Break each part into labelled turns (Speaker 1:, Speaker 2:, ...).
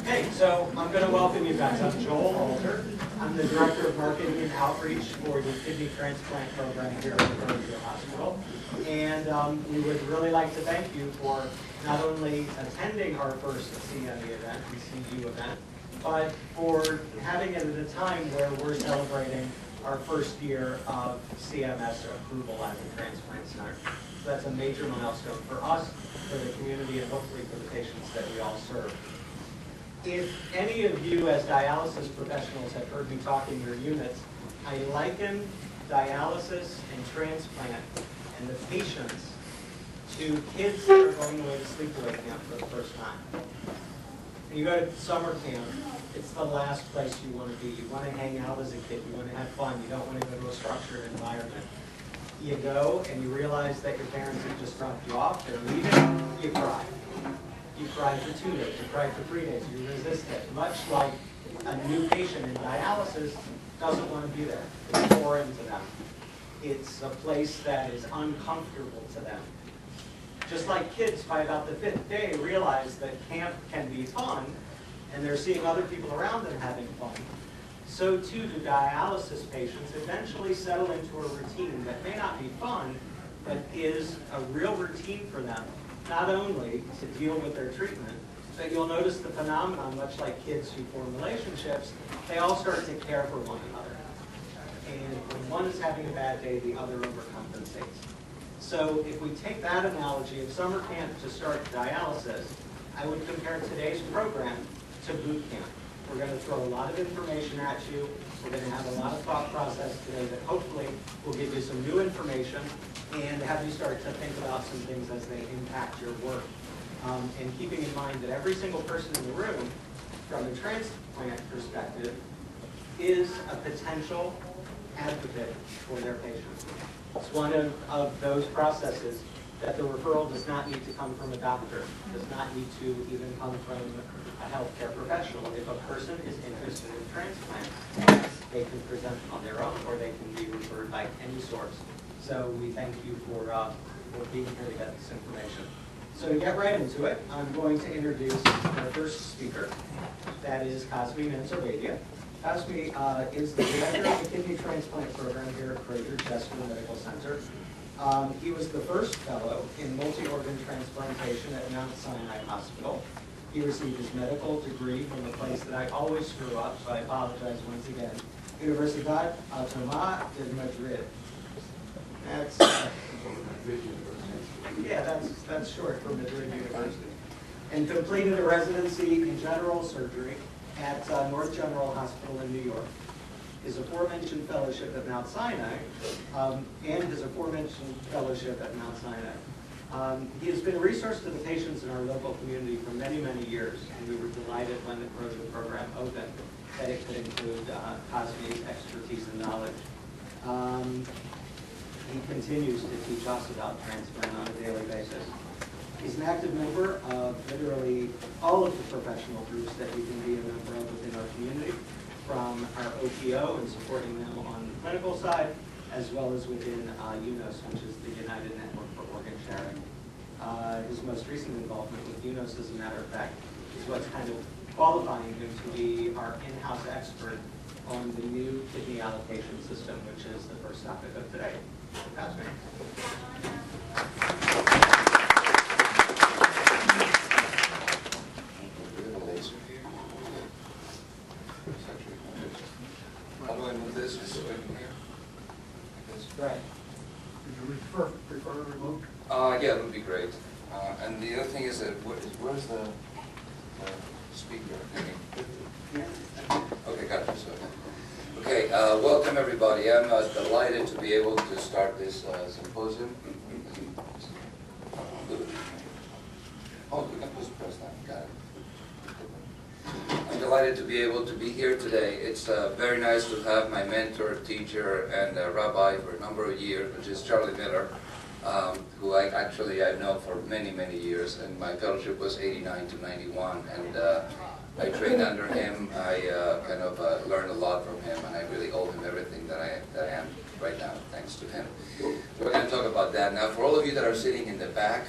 Speaker 1: Okay, so I'm going to welcome you guys. I'm Joel Alter. I'm the Director of Marketing and Outreach for the Kidney Transplant Program here at the Hospital. And we would really like to thank you for not only attending our first CME event, CCU event, but for having it at a time where we're celebrating our first year of CMS approval as a transplant center. So that's a major milestone for us, for the community, and hopefully for the patients that we all serve. If any of you as dialysis professionals have heard me talk in your units, I liken dialysis and transplant and the patients to kids that are going away to sleepaway camp for the first time. When you go to summer camp, it's the last place you want to be. You want to hang out as a kid. You want to have fun. You don't want to go to a structured environment. You go and you realize that your parents have just dropped you off. They're leaving. You cry. You cry for 2 days. You cry for 3 days. You resist it. Much like a new patient in dialysis doesn't want to be there. It's foreign to them. It's a place that is uncomfortable to them. Just like kids, by about the 5th day, realize that camp can be fun, and they're seeing other people around them having fun. So too do dialysis patients eventually settle into a routine that may not be fun, but is a real routine for them, not only to deal with their treatment, but you'll notice the phenomenon, much like kids who form relationships, they all start to care for one another. And when one is having a bad day, the other overcompensates. So if we take that analogy of summer camp to start dialysis, I would compare today's program to boot camp. We're going to throw a lot of information at you. We're going to have a lot of thought process today that hopefully will give you some new information and have you start to think about some things as they impact your work. And keeping in mind that every single person in the room, from a transplant perspective, is a potential advocate for their patients. It's one of those processes that the referral does not need to come from a doctor, does not need to even come from a healthcare professional. If a person is interested in transplant, they can present on their own or they can be referred by any source. So we thank you for being here to get this information. So to get right into it, I'm going to introduce our first speaker. That is Cosme Manzarbeitia. Cosme is the director of the kidney transplant program here at Chester Medical Center. He was the first fellow in multi-organ transplantation at Mount Sinai Hospital. He received his medical degree from a place that I always screw up, so I apologize once again. Universidad Autónoma de Madrid. That's short for Madrid University. And completed a residency in general surgery at North General Hospital in New York. His aforementioned fellowship at Mount Sinai, and his aforementioned fellowship at Mount Sinai. He has been a resource to the patients in our local community for many, many years, and we were delighted when the program opened that it could include Cosme's expertise and knowledge. He continues to teach us about transplant on a daily basis. He's an active member of literally all of the professional groups that we can be a member of within our community, from our OPO and supporting them on the clinical side, as well as within UNOS, which is the United Network for Organ Sharing. His most recent involvement with UNOS, as a matter of fact, is what's kind of qualifying him to be our in-house expert on the new kidney allocation system, which is the first topic of today. Cosme.
Speaker 2: How do I move this?
Speaker 1: Right.
Speaker 3: Would you prefer remote?
Speaker 2: Yeah, it would be great. And the other thing is that where's the speaker? Okay, gotcha. So, okay, welcome everybody. I'm delighted to be able to start this symposium. Oh, we can just press that. Got it. I'm delighted to be able to be here today. It's very nice to have my mentor, teacher, and rabbi for a number of years, which is Charlie Miller, who I've known for many, many years, and my fellowship was 89 to 91, and I trained under him. I learned a lot from him, and I really owe him everything that I am right now, thanks to him. So we're going to talk about that. Now, for all of you that are sitting in the back,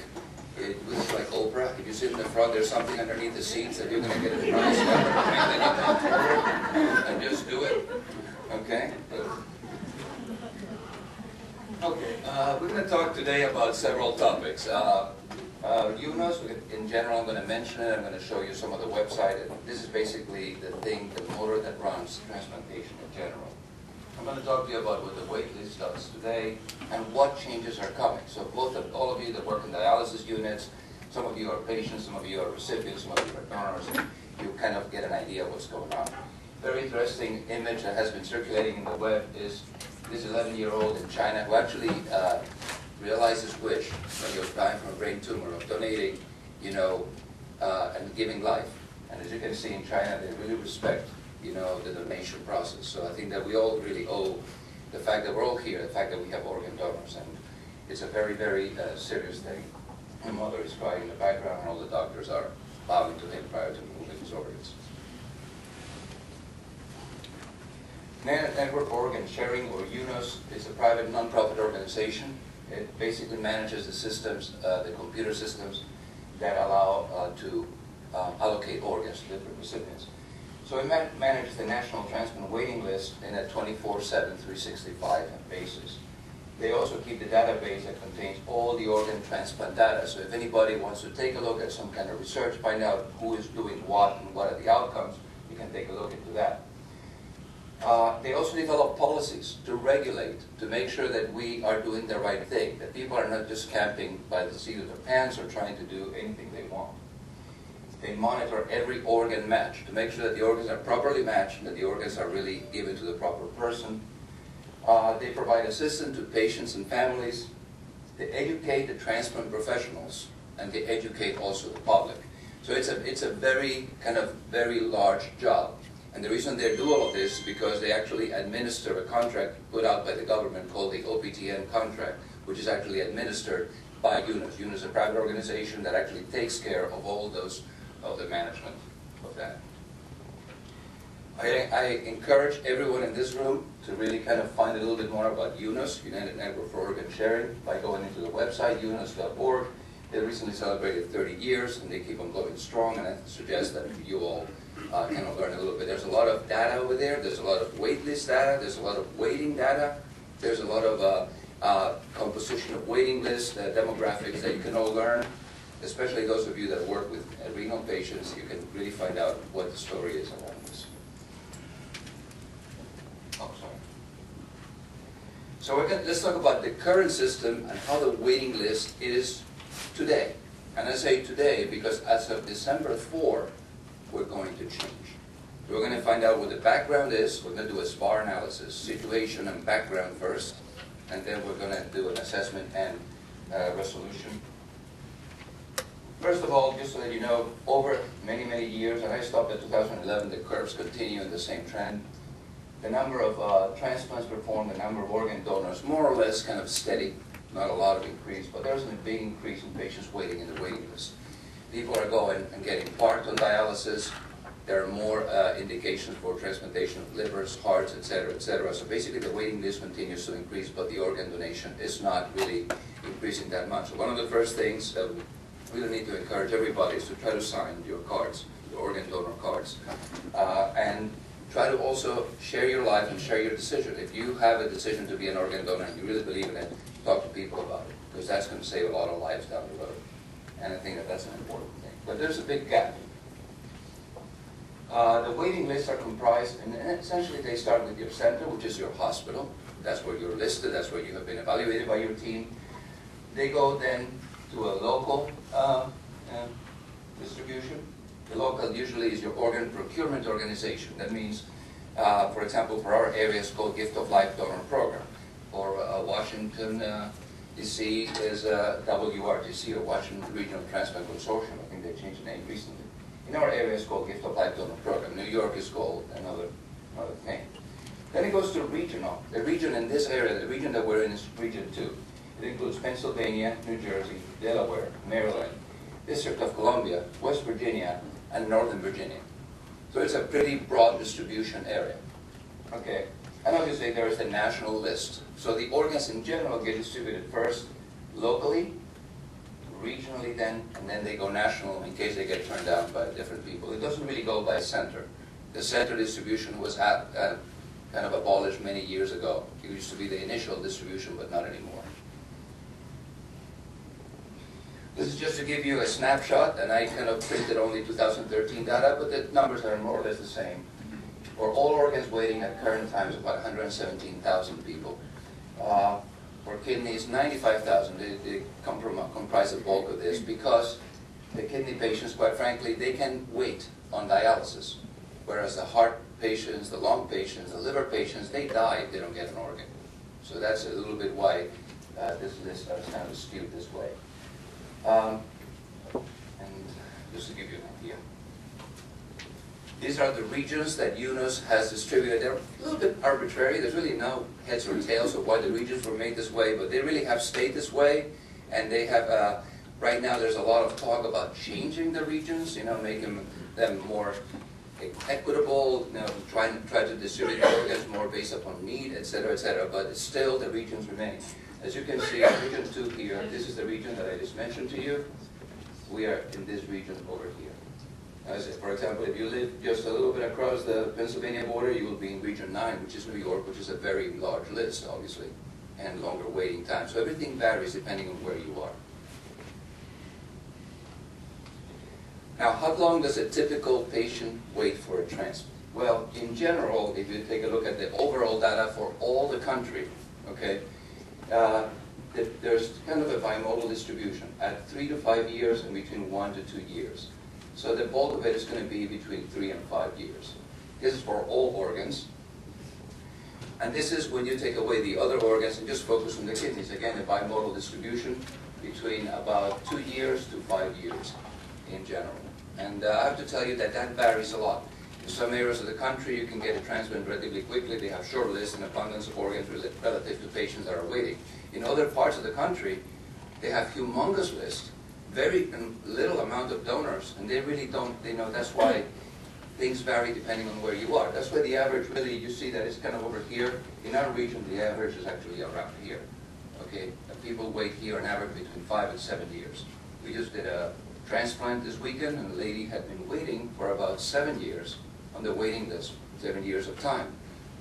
Speaker 2: It looks like Oprah. If you sit in the front, there's something underneath the seats that you're going to get a prize and just do it. Okay? Okay, we're going to talk today about several topics. UNOS, in general, I'm going to mention it. I'm going to show you some of the website. This is basically the thing, the motor that runs transplantation in general. I'm going to talk to you about what the wait list does today and what changes are coming. So all of you that work in dialysis units, some of you are patients, some of you are recipients, some of you are donors, and you kind of get an idea of what's going on. Very interesting image that has been circulating in the web is this 11-year-old in China who actually realized his wish when he was dying from a brain tumor of donating, and giving life. And as you can see in China, they really respect the donation process. So I think that we all really owe the fact that we're all here, the fact that we have organ donors, and it's a very, very serious thing. My mother is crying in the background, and all the doctors are bowing to him prior to moving his organs. Network Organ Sharing, or UNOS, is a private non-profit organization. It basically manages the systems, the computer systems that allow to allocate organs to different recipients. So it manages the National Transplant Waiting List in a 24/7, 365 basis. They also keep the database that contains all the organ transplant data. So if anybody wants to take a look at some kind of research, find out who is doing what and what are the outcomes, you can take a look into that. They also develop policies to regulate, to make sure that we are doing the right thing, that people are not just camping by the seat of their pants or trying to do anything they want. They monitor every organ match to make sure that the organs are properly matched and that the organs are really given to the proper person. They provide assistance to patients and families. They educate the transplant professionals, and they educate also the public. So it's a very very large job. And the reason they do all of this is because they actually administer a contract put out by the government called the OPTN contract, which is actually administered by UNOS. UNOS is a private organization that actually takes care of all those, of the management of that. I encourage everyone in this room to really find a little bit more about UNOS, United Network for Organ Sharing, by going into the website, unos.org. They recently celebrated 30 years, and they keep on going strong, and I suggest that you all learn a little bit. There's a lot of data over there. There's a lot of wait list data. There's a lot of waiting data. There's a lot of composition of waiting lists, demographics that you can all learn, especially those of you that work with renal patients. You can really find out what the story is around this. Oh, sorry. So let's talk about the current system and how the waiting list is today. And I say today because as of December 4, we're going to change. We're going to find out what the background is. We're going to do a SPAR analysis, situation and background first, and then we're going to do an assessment and resolution. First of all, just so that you know, over many, many years, and I stopped at 2011, the curves continue in the same trend. The number of transplants performed, the number of organ donors, more or less steady. Not a lot of increase, but there's a big increase in patients waiting in the waiting list. People are going and getting parked on dialysis. There are more indications for transplantation of livers, hearts, etc., etc. So basically the waiting list continues to increase, but the organ donation is not really increasing that much. So one of the first things that we really need to encourage everybody is to try to sign your cards, your organ donor cards. And try to also share your life and share your decision. If you have a decision to be an organ donor and you really believe in it, talk to people about it, because that's going to save a lot of lives down the road. And I think that that's an important thing. But there's a big gap. The waiting lists are comprised, and essentially they start with your center, which is your hospital. That's where you're listed. That's where you have been evaluated by your team. They go then to a local distribution. The local usually is your organ procurement organization. That means, for example, for our area, it's called Gift of Life Donor Program. Or Washington, D.C. is WRTC, or Washington Regional Transplant Consortium. I think they changed the name recently. In our area, it's called Gift of Life Donor Program. New York is called another thing. Then it goes to regional. The region in this area, the region that we're in, is Region 2. It includes Pennsylvania, New Jersey, Delaware, Maryland, District of Columbia, West Virginia, and Northern Virginia. So it's a pretty broad distribution area. Okay. And obviously there is the national list. So the organs in general get distributed first locally, regionally then, and then they go national in case they get turned down by different people. It doesn't really go by center. The center distribution was kind of abolished many years ago. It used to be the initial distribution, but not anymore. This is just to give you a snapshot, and I kind of printed only 2013 data, but the numbers are more or less the same. For all organs waiting at current time is about 117,000 people. For kidneys, 95,000. They comprise the bulk of this because the kidney patients, quite frankly, they can wait on dialysis, whereas the heart patients, the lung patients, the liver patients, they die if they don't get an organ. So that's a little bit why this list is kind of skewed this way. And just to give you an idea, these are the regions that UNOS has distributed. They're a little bit arbitrary. There's really no heads or tails of why the regions were made this way, but they really have stayed this way. And they have, right now there's a lot of talk about changing the regions, making them more equitable, try to distribute the organs more based upon need, etc., etc. But it's still the regions remain. As you can see, region 2 here, this is the region that I just mentioned to you. We are in this region over here. As if, for example, if you live just a little bit across the Pennsylvania border, you will be in region 9, which is New York, which is a very large list, obviously, and longer waiting time. So everything varies depending on where you are. Now, how long does a typical patient wait for a transplant? Well, in general, if you take a look at the overall data for all the country, okay, there's kind of a bimodal distribution at 3 to 5 years and between 1 to 2 years. So the bulk of it is going to be between 3 and 5 years. This is for all organs. And this is when you take away the other organs and just focus on the kidneys. Again, a bimodal distribution between about 2 years to 5 years in general. And I have to tell you that that varies a lot. In some areas of the country, you can get a transplant relatively quickly. They have short lists and abundance of organs relative to patients that are waiting. In other parts of the country, they have humongous lists, very little amount of donors, and they really don't, that's why things vary depending on where you are. That's why the average really, you see that it's kind of over here. In our region, the average is actually around here. Okay, people wait here on average between 5 and 7 years. We just did a transplant this weekend, and the lady had been waiting for about 7 years on the waiting list, 7 years of time.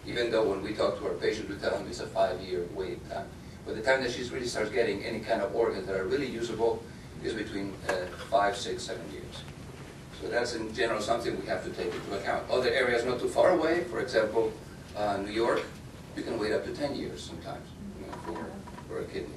Speaker 2: Even though when we talk to our patients, we tell them it's a 5-year waiting time. By the time that she really starts getting any kind of organs that are really usable is between 5, 6, 7 years. So that's in general something we have to take into account. Other areas not too far away, for example, New York, you can wait up to 10 years sometimes for a kidney.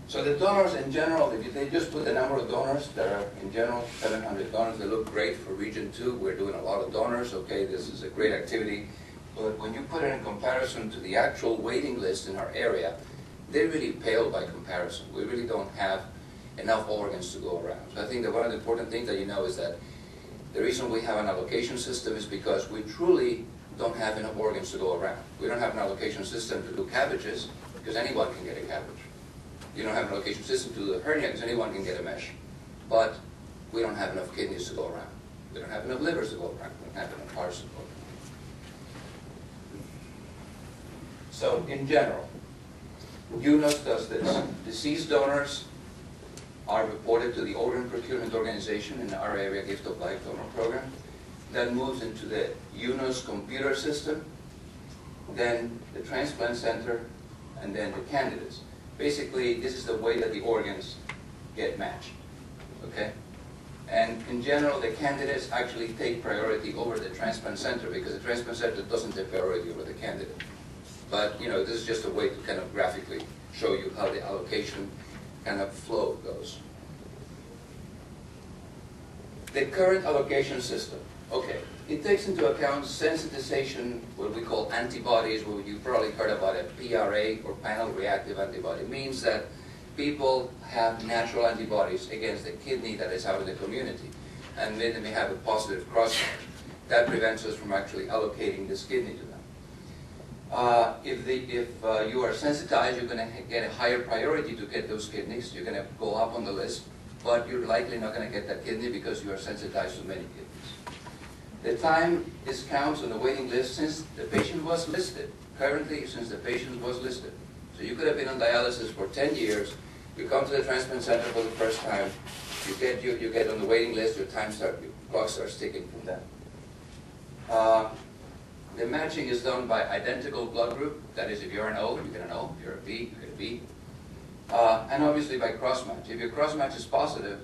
Speaker 2: So the donors in general, if they just put the number of donors, there are in general 700 donors. They look great for region 2. We're doing a lot of donors. Okay, this is a great activity. But when you put it in comparison to the actual waiting list in our area, they really pale by comparison. We really don't have enough organs to go around. So I think that one of the important things that you know is that the reason we have an allocation system is because we truly don't have enough organs to go around. We don't have an allocation system to do cabbages because anyone can get a cabbage. You don't have an allocation system to do the hernia because anyone can get a mesh. But we don't have enough kidneys to go around. We don't have enough livers to go around. We don't have enough hearts to go around. So in general, UNOS does this. Deceased donors are reported to the Organ Procurement Organization in our area Gift of Life Donor Program. That moves into the UNOS computer system, then the transplant center, and then the candidates. Basically, this is the way that the organs get matched, okay? And in general, the candidates actually take priority over the transplant center because the transplant center doesn't take priority over the candidate. But, this is just a way to kind of graphically show you how the allocation kind of flow goes. The current allocation system, okay, it takes into account sensitization, what we call antibodies, what you've probably heard about a PRA, or panel reactive antibody. It means that people have natural antibodies against the kidney that is out in the community, and then they may have a positive cross-match. That prevents us from actually allocating this kidney to them. If you are sensitized, you're going to get a higher priority to get those kidneys. You're going to go up on the list, but you're likely not going to get that kidney because you are sensitized to many kidneys. The time counts on the waiting list since the patient was listed. Currently, since the patient was listed. So you could have been on dialysis for 10 years, you come to the transplant center for the first time, you get on the waiting list, your clock starts ticking from that. The matching is done by identical blood group. That is, if you're an O, you get an O. If you're a B, you get a B. And obviously by cross-match. If your cross-match is positive,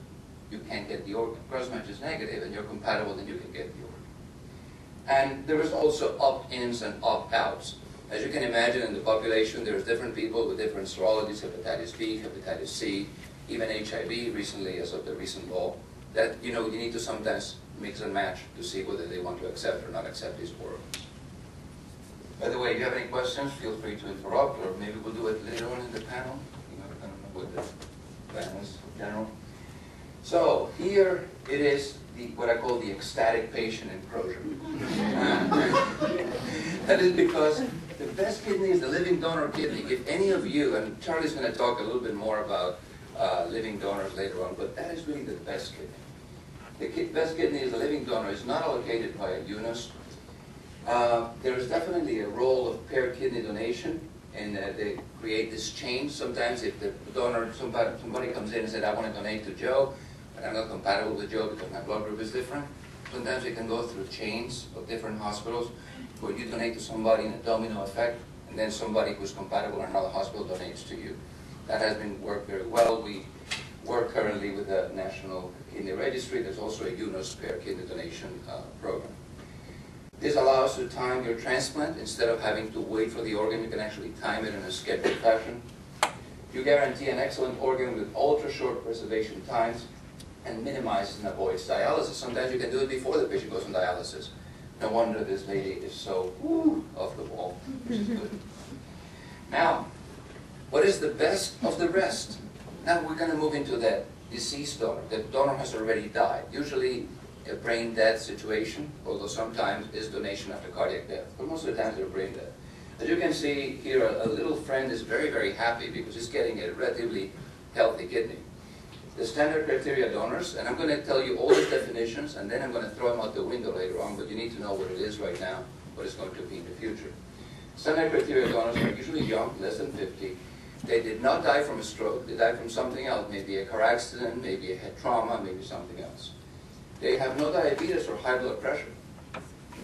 Speaker 2: you can't get the organ. Cross-match is negative and you're compatible, then you can get the organ. And there is also opt-ins and opt-outs. As you can imagine, in the population, there's different people with different serologies, hepatitis B, hepatitis C, even HIV recently, as of the recent law, that you need to sometimes mix and match to see whether they want to accept or not accept these organs. By the way, if you have any questions, feel free to interrupt, or maybe we'll do it later on in the panel. I don't know what the plan is in general. So here it is, what I call the ecstatic patient enclosure. That is because the best kidney is the living donor kidney. If any of you, and Charlie's going to talk a little bit more about living donors later on, but that is really the best kidney. The best kidney is the living donor. It's not allocated by a UNOS. There is definitely a role of paired kidney donation, and they create this change. Sometimes if the donor, somebody comes in and said, I want to donate to Joe, but I'm not compatible with Joe because my blood group is different. Sometimes we can go through chains of different hospitals where you donate to somebody in a domino effect, and then somebody who's compatible in another hospital donates to you. That has been worked very well. We work currently with the National Kidney Registry. There's also a UNOS paired kidney donation program. This allows you to time your transplant. Instead of having to wait for the organ, you can actually time it in a scheduled fashion. You guarantee an excellent organ with ultra-short preservation times and minimizes and avoids dialysis. Sometimes you can do it before the patient goes on dialysis. No wonder this lady is so off the wall, which is good. Now, what is the best of the rest? Now we're going to move into the deceased donor. The donor has already died. Usually a brain death situation, although sometimes is donation after cardiac death. But most of the times they're brain death. As you can see here, a little friend is very, very happy because he's getting a relatively healthy kidney. The standard criteria donors, and I'm going to tell you all the definitions, and then I'm going to throw them out the window later on, but you need to know what it is right now, what it's going to be in the future. Standard criteria donors are usually young, less than 50. They did not die from a stroke. They died from something else, maybe a car accident, maybe a head trauma, maybe something else. They have no diabetes or high blood pressure.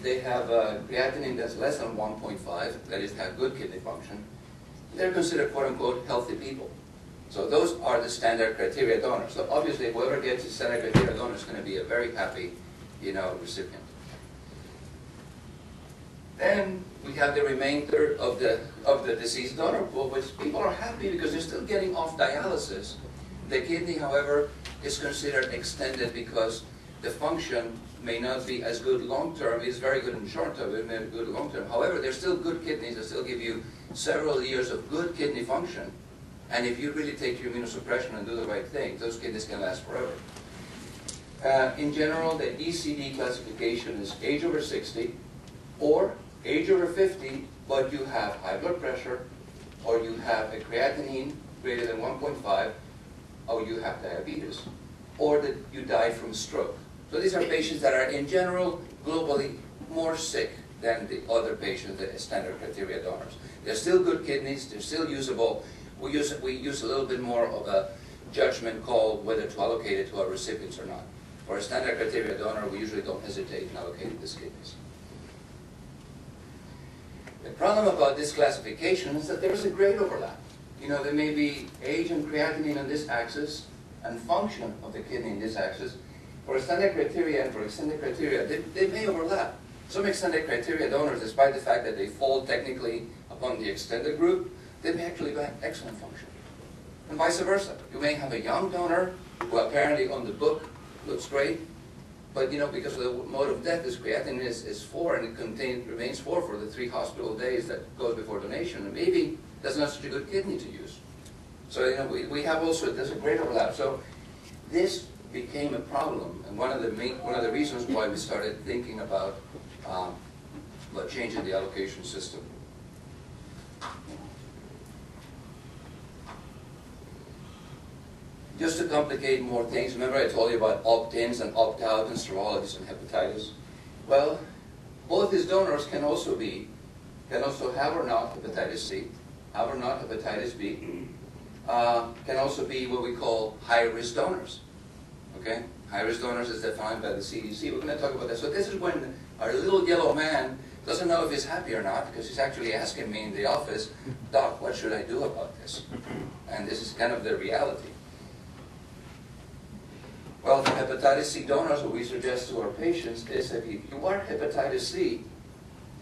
Speaker 2: They have a creatinine that's less than 1.5, that is, have good kidney function. They're considered, quote-unquote, healthy people. So those are the standard criteria donors. So obviously, whoever gets a standard criteria donor is going to be a very happy, recipient. Then we have the remainder of the deceased donor pool, which people are happy because they're still getting off dialysis. The kidney, however, is considered extended because the function may not be as good long-term. It's very good in short-term, it may be good long-term. However, they're still good kidneys that still give you several years of good kidney function. And if you really take your immunosuppression and do the right thing, those kidneys can last forever. In general, the ECD classification is age over 60 or age over 50, but you have high blood pressure, or you have a creatinine greater than 1.5, or you have diabetes, or that you died from stroke. So these are patients that are, in general, globally more sick than the other patients, the standard criteria donors. They're still good kidneys, they're still usable. We use a little bit more of a judgment call whether to allocate it to our recipients or not. For a standard criteria donor, we usually don't hesitate in allocating these kidneys. The problem about this classification is that there is a great overlap. There may be age and creatinine on this axis and function of the kidney in this axis. For a standard criteria and for extended criteria, they may overlap. Some extended criteria donors, despite the fact that they fall technically upon the extended group, they may actually have excellent function. And vice versa. You may have a young donor who apparently on the book looks great, but because of the mode of death, his creatinine is 4 and it remains 4 for the 3 hospital days that goes before donation, and maybe that's not such a good kidney to use. So we have also, there's a great overlap. So this became a problem, and one of the reasons why we started thinking about changing the allocation system. Just to complicate more things, remember I told you about opt-ins and opt-out and serologies and hepatitis? Well, both these donors can also have or not hepatitis C, or not hepatitis B, can also be what we call high-risk donors. Okay? High-risk donors is defined by the CDC. We're going to talk about that. So this is when our little yellow man doesn't know if he's happy or not, because he's actually asking me in the office, Doc, what should I do about this? And this is kind of the reality. Well, for hepatitis C donors, what we suggest to our patients is that if you are hepatitis C,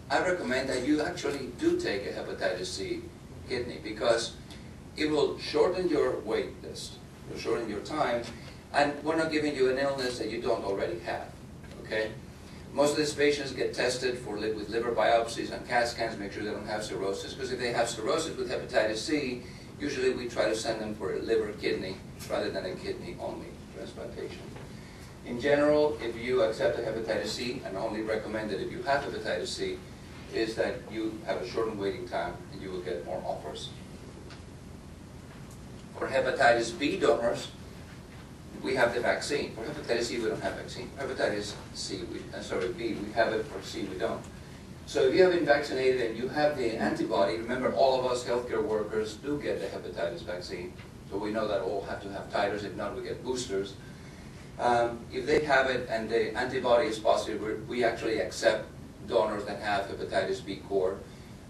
Speaker 2: I recommend that you actually do take a hepatitis C kidney, because it will shorten your wait list, it will shorten your time, and we're not giving you an illness that you don't already have, okay? Most of these patients get tested with liver biopsies and CAT scans, make sure they don't have cirrhosis, because if they have cirrhosis with hepatitis C, usually we try to send them for a liver kidney rather than a kidney-only transplantation. In general, if you accept a hepatitis C, and only recommend that if you have hepatitis C, is that you have a shortened waiting time and you will get more offers. For hepatitis B donors, we have the vaccine. For hepatitis C, we don't have vaccine. For hepatitis B, we have it. For C, we don't. So if you have been vaccinated and you have the antibody, remember all of us healthcare workers do get the hepatitis vaccine. So we know that all have to have titers. If not, we get boosters. If they have it and the antibody is positive, we actually accept donors that have hepatitis B core.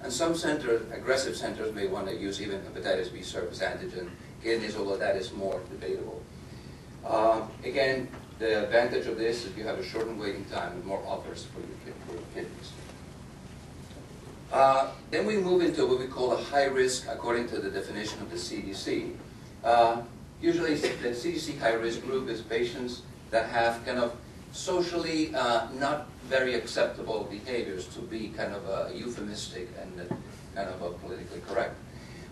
Speaker 2: And some centers, aggressive centers, may want to use even hepatitis B surface antigen kidneys, although that is more debatable. Again, the advantage of this is you have a shortened waiting time and more offers for your kidneys. Then we move into what we call a high risk according to the definition of the CDC. Usually the CDC high risk group is patients that have kind of socially not very acceptable behaviors, to be kind of euphemistic and kind of politically correct.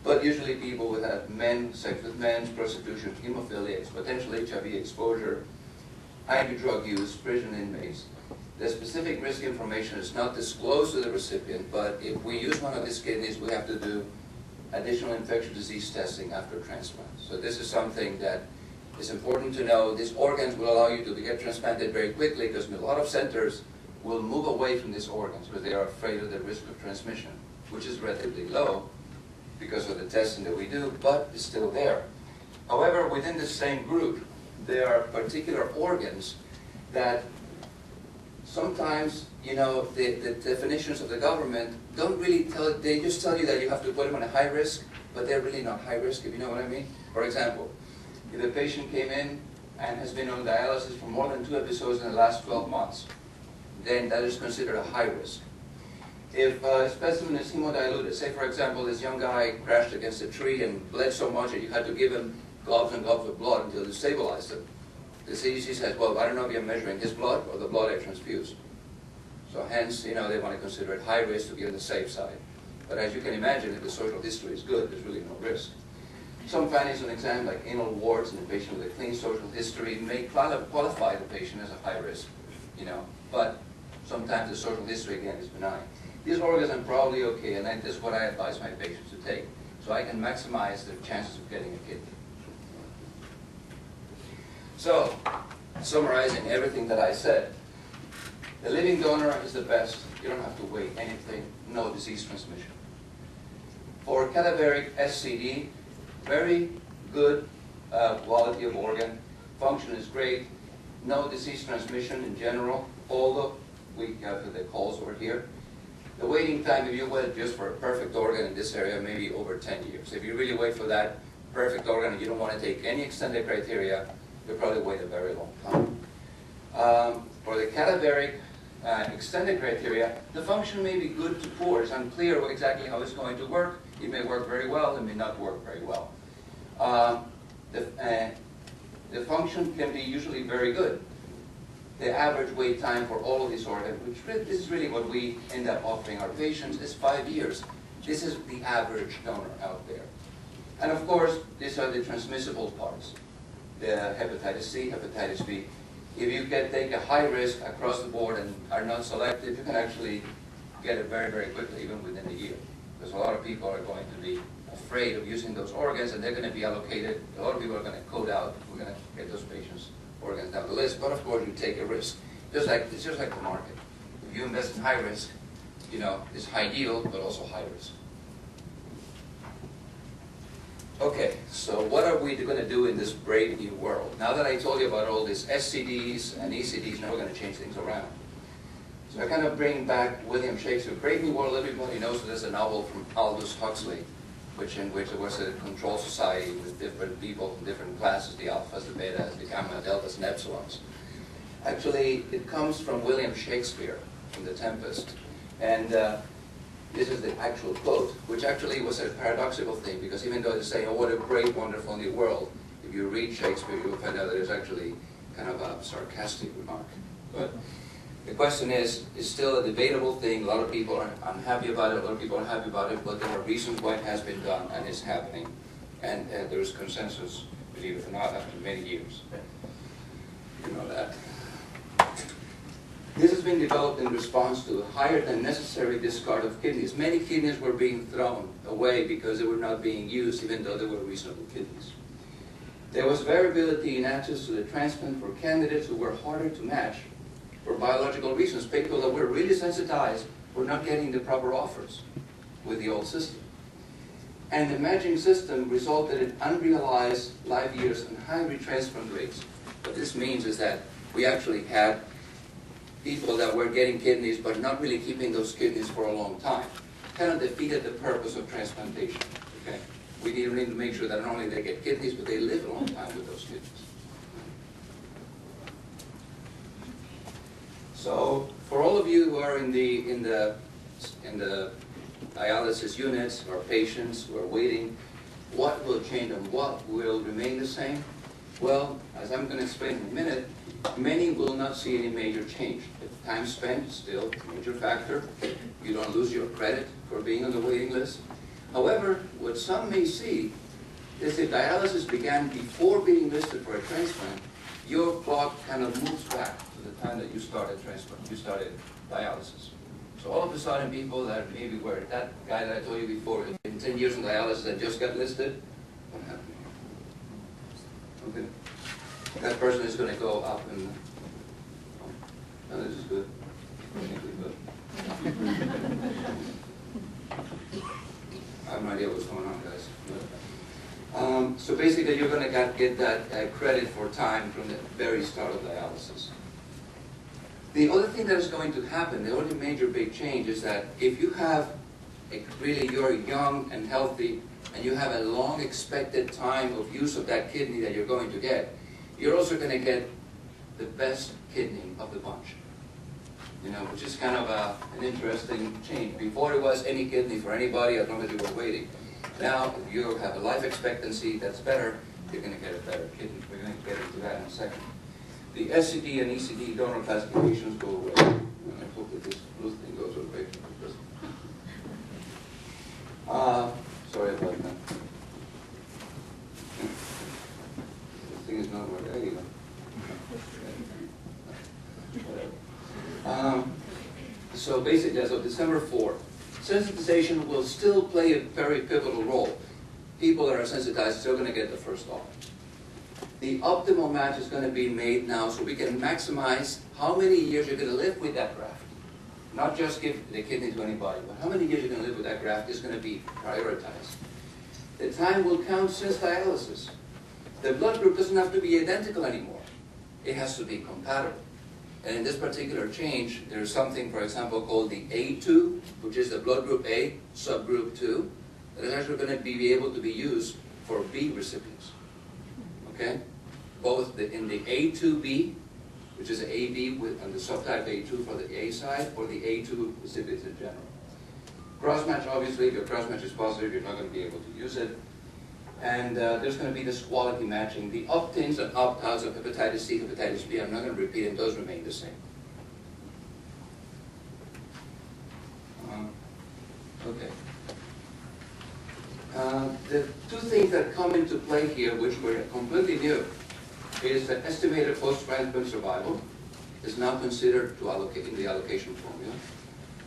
Speaker 2: But usually people with sex with men, prostitution, hemophilia, potential HIV exposure, IV drug use, prison inmates. The specific risk information is not disclosed to the recipient, but if we use one of these kidneys, we have to do additional infectious disease testing after transplant. So this is something that is important to know. These organs will allow you to get transplanted very quickly, because a lot of centers will move away from these organs because they are afraid of the risk of transmission, which is relatively low because of the testing that we do, but it's still there. However, within the same group, there are particular organs that sometimes, you know, the definitions of the government don't really tell, they just tell you that you have to put them on a high risk, but they're really not high risk, if you know what I mean. For example, if a patient came in and has been on dialysis for more than 2 episodes in the last 12 months, then that is considered a high risk. If a specimen is hemodiluted, say for example this young guy crashed against a tree and bled so much that you had to give him globs and globs of blood until you stabilized him, the CDC says, well, I don't know if you're measuring his blood or the blood I transfused. So hence, you know, they want to consider it high risk to be on the safe side. But as you can imagine, if the social history is good, there's really no risk. Some findings on exam, like anal warts in a patient with a clean social history, may qualify the patient as a high risk, you know, but sometimes the social history, again, is benign. These organs are probably okay, and this is what I advise my patients to take, so I can maximize their chances of getting a kidney. So, summarizing everything that I said, the living donor is the best. You don't have to wait anything, no disease transmission. For cadaveric SCD, very good quality of organ, function is great, no disease transmission in general, although we have the calls over here. The waiting time, if you wait just for a perfect organ in this area, maybe over 10 years. If you really wait for that perfect organ and you don't want to take any extended criteria, you'll probably wait a very long time. For the cadaveric extended criteria, the function may be good to poor. It's unclear exactly how it's going to work. It may work very well, it may not work very well. The function can be usually very good. The average wait time for all of these organs, which this is really what we end up offering our patients, is 5 years. This is the average donor out there. And of course, these are the transmissible parts. The hepatitis C, hepatitis B. If you take a high risk across the board and are not selected, you can actually get it very, very quickly, even within a year. Because a lot of people are going to be afraid of using those organs, and they're going to be allocated. A lot of people are going to code out. We're going to get those patients' organs down the list. But of course, you take a risk. It's just like the market. If you invest in high risk, you know, it's high yield, but also high risk. Okay, so what are we going to do in this brave new world? Now that I told you about all these SCDs and ECDs, now we're going to change things around. So I kind of bring back William Shakespeare. Brave New World, everybody knows that there's a novel from Aldous Huxley, in which it was a control society with different people from different classes, the alphas, the betas, the gamma, deltas, and epsilons. Actually, it comes from William Shakespeare, from The Tempest. And this is the actual quote, which actually was a paradoxical thing, because even though they say, oh, what a great, wonderful new world, if you read Shakespeare, you'll find out that it's actually kind of a sarcastic remark. But the question is still a debatable thing. A lot of people are unhappy about it, a lot of people are happy about it, but there are reasons why it has been done and is happening. And there's consensus, believe it or not, after many years. You know that. This has been developed in response to a higher than necessary discard of kidneys. Many kidneys were being thrown away because they were not being used, even though they were reasonable kidneys. There was variability in access to the transplant for candidates who were harder to match for biological reasons. People that were really sensitized were not getting the proper offers with the old system. And the matching system resulted in unrealized life years and high retransplant rates. What this means is that we actually had people that were getting kidneys but not really keeping those kidneys for a long time. Kind of defeated the purpose of transplantation. Okay? We need to make sure that not only they get kidneys, but they live a long time with those kidneys. So for all of you who are in the dialysis units or patients who are waiting, what will change and what will remain the same? Well, as I'm going to explain in a minute, many will not see any major change. The time spent is still a major factor. You don't lose your credit for being on the waiting list. However, what some may see is if dialysis began before being listed for a transplant, your clock kind of moves back to the time that you started transplant, you started dialysis. So all of a sudden, people that maybe were that guy that I told you before, in 10 years in dialysis and just got listed, what happened? Okay. That person is going to go up and, oh, this is good. I have no idea what's going on, guys. So basically, you're going to get that credit for time from the very start of dialysis. The other thing that is going to happen, the only major big change is that if you have you're young and healthy, and you have a long expected time of use of that kidney that you're going to get, you're also going to get the best kidney of the bunch. You know, which is kind of an interesting change. Before it was any kidney for anybody as long as you were waiting. Now, if you have a life expectancy that's better, you're going to get a better kidney. We're going to get into that in a second. The SCD and ECD donor classifications go away. And I hope that this blue thing goes away. Sorry about that. This thing is not working. There you go. So basically, as of December 4th, sensitization will still play a very pivotal role. People that are sensitized are still going to get the first offer. The optimal match is going to be made now so we can maximize how many years you're going to live with that graft. Not just give the kidney to anybody, but how many years you're going to live with that graft is going to be prioritized. The time will count since dialysis. The blood group doesn't have to be identical anymore. It has to be compatible. And in this particular change, there's something, for example, called the A2, which is the blood group A, subgroup 2, that is actually going to be able to be used for B recipients. Okay? Both in the A2B, which is AB and the subtype A2 for the A side, or the A2 recipients in general. Crossmatch, obviously, if your crossmatch is positive, you're not going to be able to use it. And there's going to be this quality matching. The opt-ins and opt-outs of hepatitis C, hepatitis B, I'm not going to repeat them, those remain the same. Okay. The two things that come into play here, which were completely new, is that estimated post-transplant survival is now considered to allocate in the allocation formula.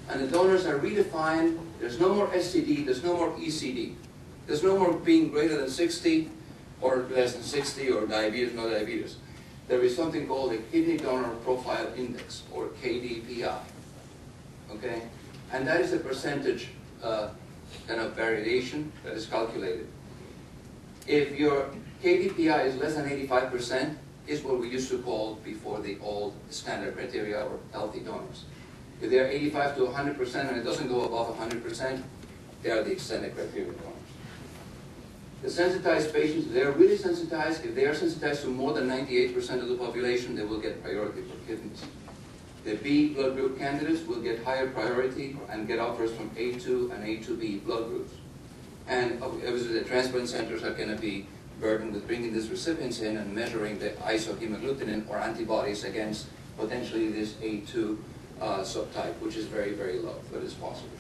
Speaker 2: And the donors are redefined. There's no more SCD, there's no more ECD. There's no more being greater than 60 or less than 60 or diabetes, no diabetes. There is something called a Kidney Donor Profile Index, or KDPI. Okay? And that is a percentage kind of variation that is calculated. If your KDPI is less than 85%, is what we used to call before the old standard criteria or healthy donors. If they're 85 to 100% and it doesn't go above 100%, they are the extended criteria donors. The sensitized patients, if they're really sensitized, if they are sensitized to more than 98% of the population, they will get priority for kidneys. The B blood group candidates will get higher priority and get offers from A2 and A2B blood groups. And obviously the transplant centers are going to be burdened with bringing these recipients in and measuring the isohemagglutinin or antibodies against potentially this A2 subtype, which is very, very low, but it's possible.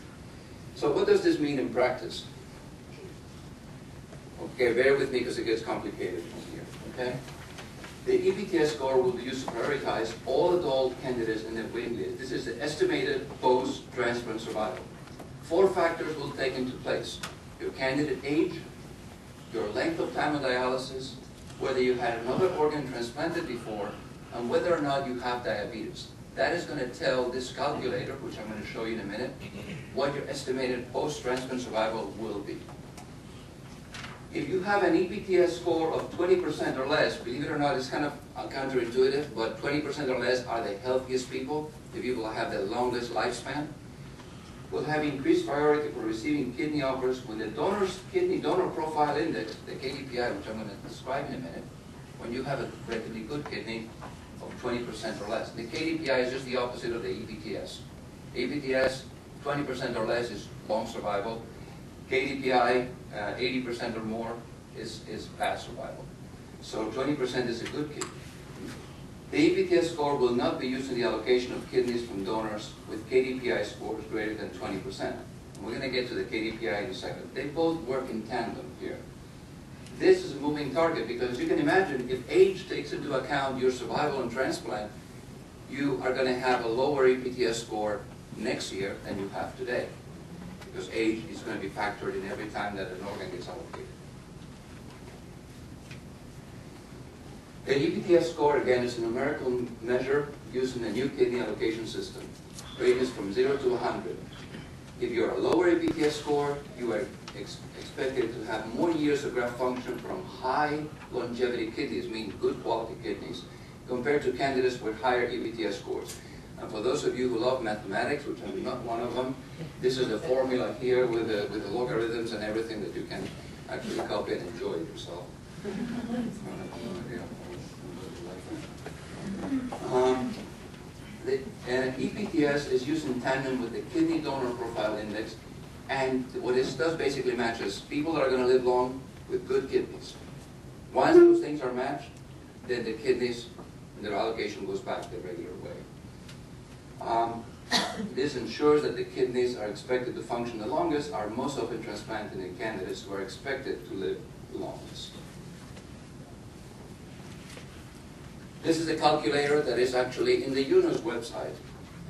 Speaker 2: So what does this mean in practice? Okay, bear with me because it gets complicated here, okay? The EPTS score will be used to prioritize all adult candidates in the wait list. This is the estimated post-transplant survival. 4 factors will take into place: your candidate age, your length of time on dialysis, whether you had another organ transplanted before, and whether or not you have diabetes. That is going to tell this calculator, which I'm going to show you in a minute, what your estimated post-transplant survival will be. If you have an EPTS score of 20% or less, believe it or not, it's kind of counterintuitive, but 20% or less are the healthiest people, the people that have the longest lifespan, will have increased priority for receiving kidney offers when the donor's kidney donor profile index, the KDPI, which I'm going to describe in a minute, when you have a relatively good kidney of 20% or less. The KDPI is just the opposite of the EPTS. EPTS, 20% or less is long survival. KDPI, 80% or more is bad survival. So 20% is a good kidney. The EPTS score will not be used in the allocation of kidneys from donors with KDPI scores greater than 20%. And we're going to get to the KDPI in a second. They both work in tandem here. This is a moving target because you can imagine if age takes into account your survival and transplant, you are going to have a lower EPTS score next year than you have today, because age is going to be factored in every time that an organ gets allocated. The EPTS score, again, is a numerical measure used in the new kidney allocation system. Ranges from 0 to 100. If you're a lower EPTS score, you are expected to have more years of graft function from high longevity kidneys, meaning good quality kidneys, compared to candidates with higher EPTS scores. And for those of you who love mathematics, which I'm not one of them, this is the formula here with the logarithms and everything that you can actually copy and enjoy yourself. And EPTS is used in tandem with the kidney donor profile index, and what this does basically matches people that are going to live long with good kidneys. Once those things are matched, then the kidneys, their allocation goes back the regular way. This ensures that the kidneys are expected to function the longest, are most often transplanted in candidates who are expected to live the longest. This is a calculator that is actually in the UNOS website,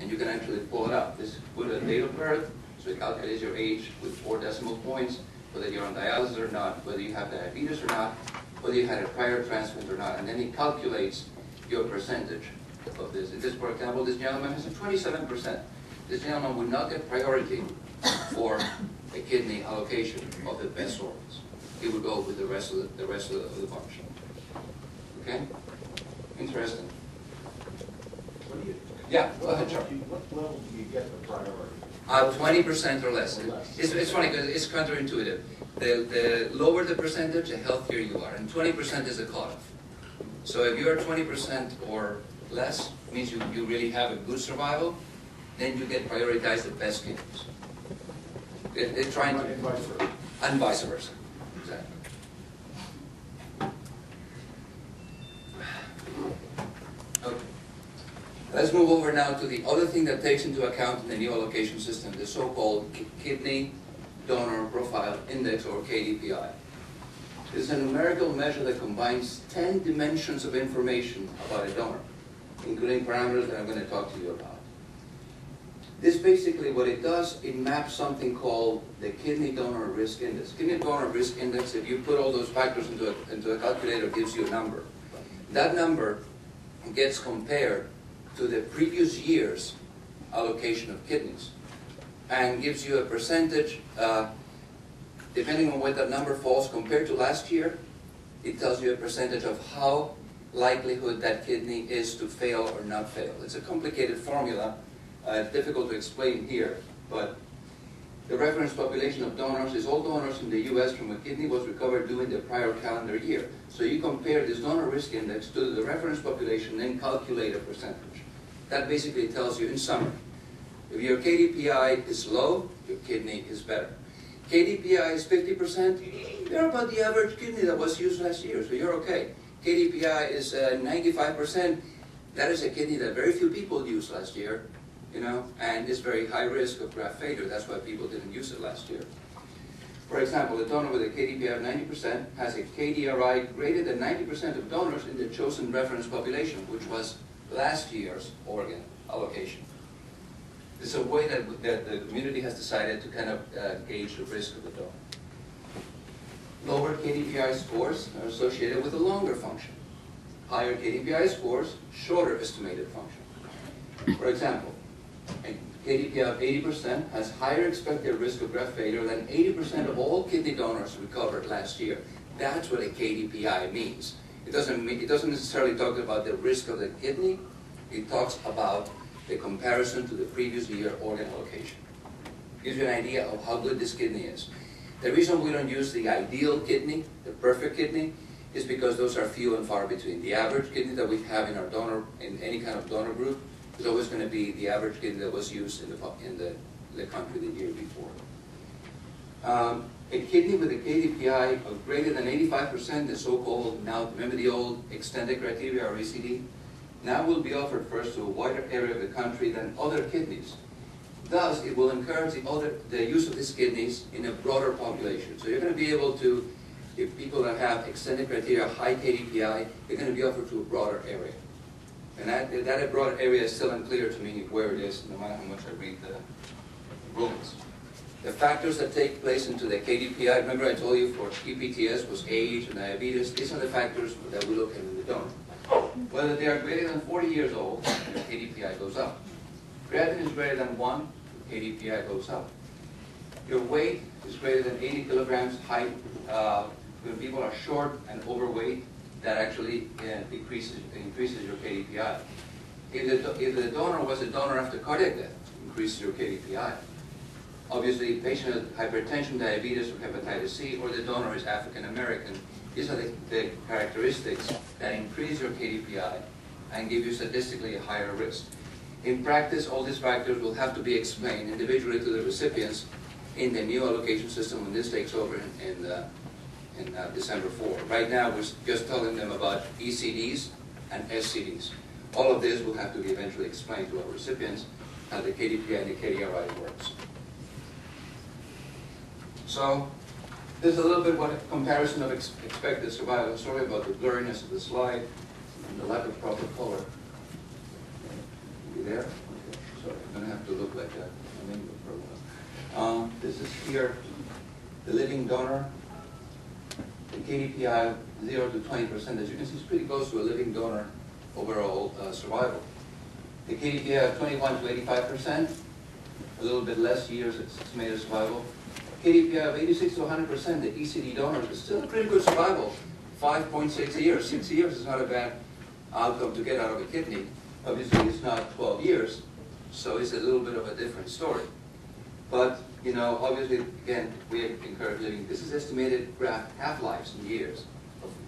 Speaker 2: and you can actually pull it up. This put a date of birth, so it calculates your age with 4 decimal points, whether you're on dialysis or not, whether you have diabetes or not, whether you had a prior transplant or not, and then it calculates your percentage of this. In this, for example, this gentleman has a 27%. This gentleman would not get priority for a kidney allocation of the best organs. He would go with the rest of the bunch. Okay? Interesting.
Speaker 4: What do you?
Speaker 2: Yeah, go ahead, Charlie.
Speaker 4: What level do you get the priority?
Speaker 2: 20% or less.
Speaker 4: Or less.
Speaker 2: It's funny because it's counterintuitive. The lower the percentage, the healthier you are, and 20% is a cutoff. So if you're 20% or less, means you really have a good survival, then you get prioritized the best kidneys. They're trying to...
Speaker 4: And vice versa.
Speaker 2: And vice versa. Exactly. Okay. Let's move over now to the other thing that takes into account in the new allocation system, the so-called Kidney Donor Profile Index, or KDPI. This is a numerical measure that combines 10 dimensions of information about a donor, including parameters that I'm going to talk to you about. This basically, what it does, it maps something called the Kidney Donor Risk Index. Kidney Donor Risk Index, if you put all those factors into a calculator, gives you a number. That number gets compared to the previous year's allocation of kidneys and gives you a percentage, depending on where that number falls compared to last year, it tells you a percentage of how likelihood that kidney is to fail or not fail. It's a complicated formula, difficult to explain here, but the reference population of donors is all donors in the US from a kidney was recovered during the prior calendar year. So you compare this donor risk index to the reference population and calculate a percentage. That basically tells you in summary, if your KDPI is low, your kidney is better. KDPI is 50%, you're about the average kidney that was used last year, so you're okay. KDPI is 95%, that is a kidney that very few people used last year, you know, and is very high risk of graft failure. That's why people didn't use it last year. For example, a donor with a KDPI of 90% has a KDRI greater than 90% of donors in the chosen reference population, which was last year's organ allocation. It's a way that the community has decided to kind of gauge the risk of the donor. Lower KDPI scores are associated with a longer function. Higher KDPI scores, shorter estimated function. For example, a KDPI of 80% has higher expected risk of graft failure than 80% of all kidney donors recovered last year. That's what a KDPI means. It doesn't necessarily talk about the risk of the kidney. It talks about the comparison to the previous year organ allocation. Gives you an idea of how good this kidney is. The reason we don't use the ideal kidney, the perfect kidney, is because those are few and far between. The average kidney that we have in our donor, in any kind of donor group, is always going to be the average kidney that was used in the country the year before. A kidney with a KDPI of greater than 85%, the so-called, now remember the old extended criteria or ECD, now will be offered first to a wider area of the country than other kidneys. Thus, it will encourage the use of these kidneys in a broader population. So you're going to be able to, if people that have extended criteria, high KDPI, they're going to be offered to a broader area. And that broader area is still unclear to me where it is, no matter how much I read the rules. The factors that take place into the KDPI, remember I told you for EPTS was age and diabetes. These are the factors that we look at in the donor. Whether they are greater than 40 years old, the KDPI goes up. Creatinine is greater than 1, the KDPI goes up. Your weight is greater than 80 kilograms. Height, when people are short and overweight, that actually increases your KDPI. If the donor was a donor after cardiac death, increases your KDPI. Obviously, patient with hypertension, diabetes, or hepatitis C, or the donor is African American. These are the characteristics that increase your KDPI and give you statistically a higher risk. In practice, all these factors will have to be explained individually to the recipients in the new allocation system when this takes over in December 4. Right now, we're just telling them about ECDs and SCDs. All of this will have to be eventually explained to our recipients, how the KDPI and the KDRI works. So, this is a little bit what a comparison of expected survival. Sorry about the blurriness of the slide and the lack of proper color. You there? Okay. Sorry, I'm going to have to look like a lingo for a while. This is here, the living donor. The KDPI of 0 to 20%, as you can see, is pretty close to a living donor overall survival. The KDPI of 21 to 85%, a little bit less years estimated survival. KDPI of 86 to 100%, the ECD donors is still a pretty good survival. 5.6 years. 6 years is not a bad outcome to get out of a kidney. Obviously, it's not 12 years, so it's a little bit of a different story. But, you know, obviously, again, we encourage living. This is estimated graft half-lives in years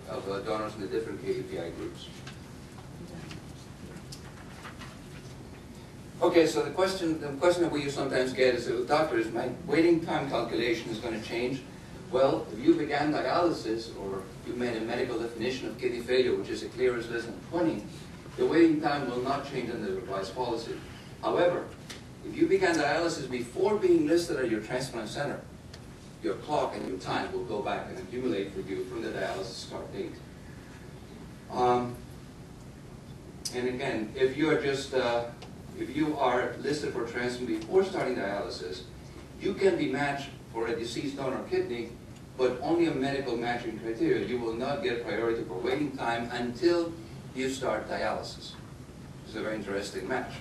Speaker 2: of donors in the different KDPI groups. Okay, so the question that we sometimes get is, doctor, is my waiting time calculation is going to change? Well, if you began dialysis or you made a medical definition of kidney failure, which is a clearance less than 20, the waiting time will not change under the revised policy. However, if you began dialysis before being listed at your transplant center, your clock and your time will go back and accumulate for you from the dialysis start date. And again, if you are just if you are listed for transplant before starting dialysis, you can be matched for a deceased donor kidney, but only a medical matching criteria. You will not get priority for waiting time until you start dialysis. It's a very interesting match.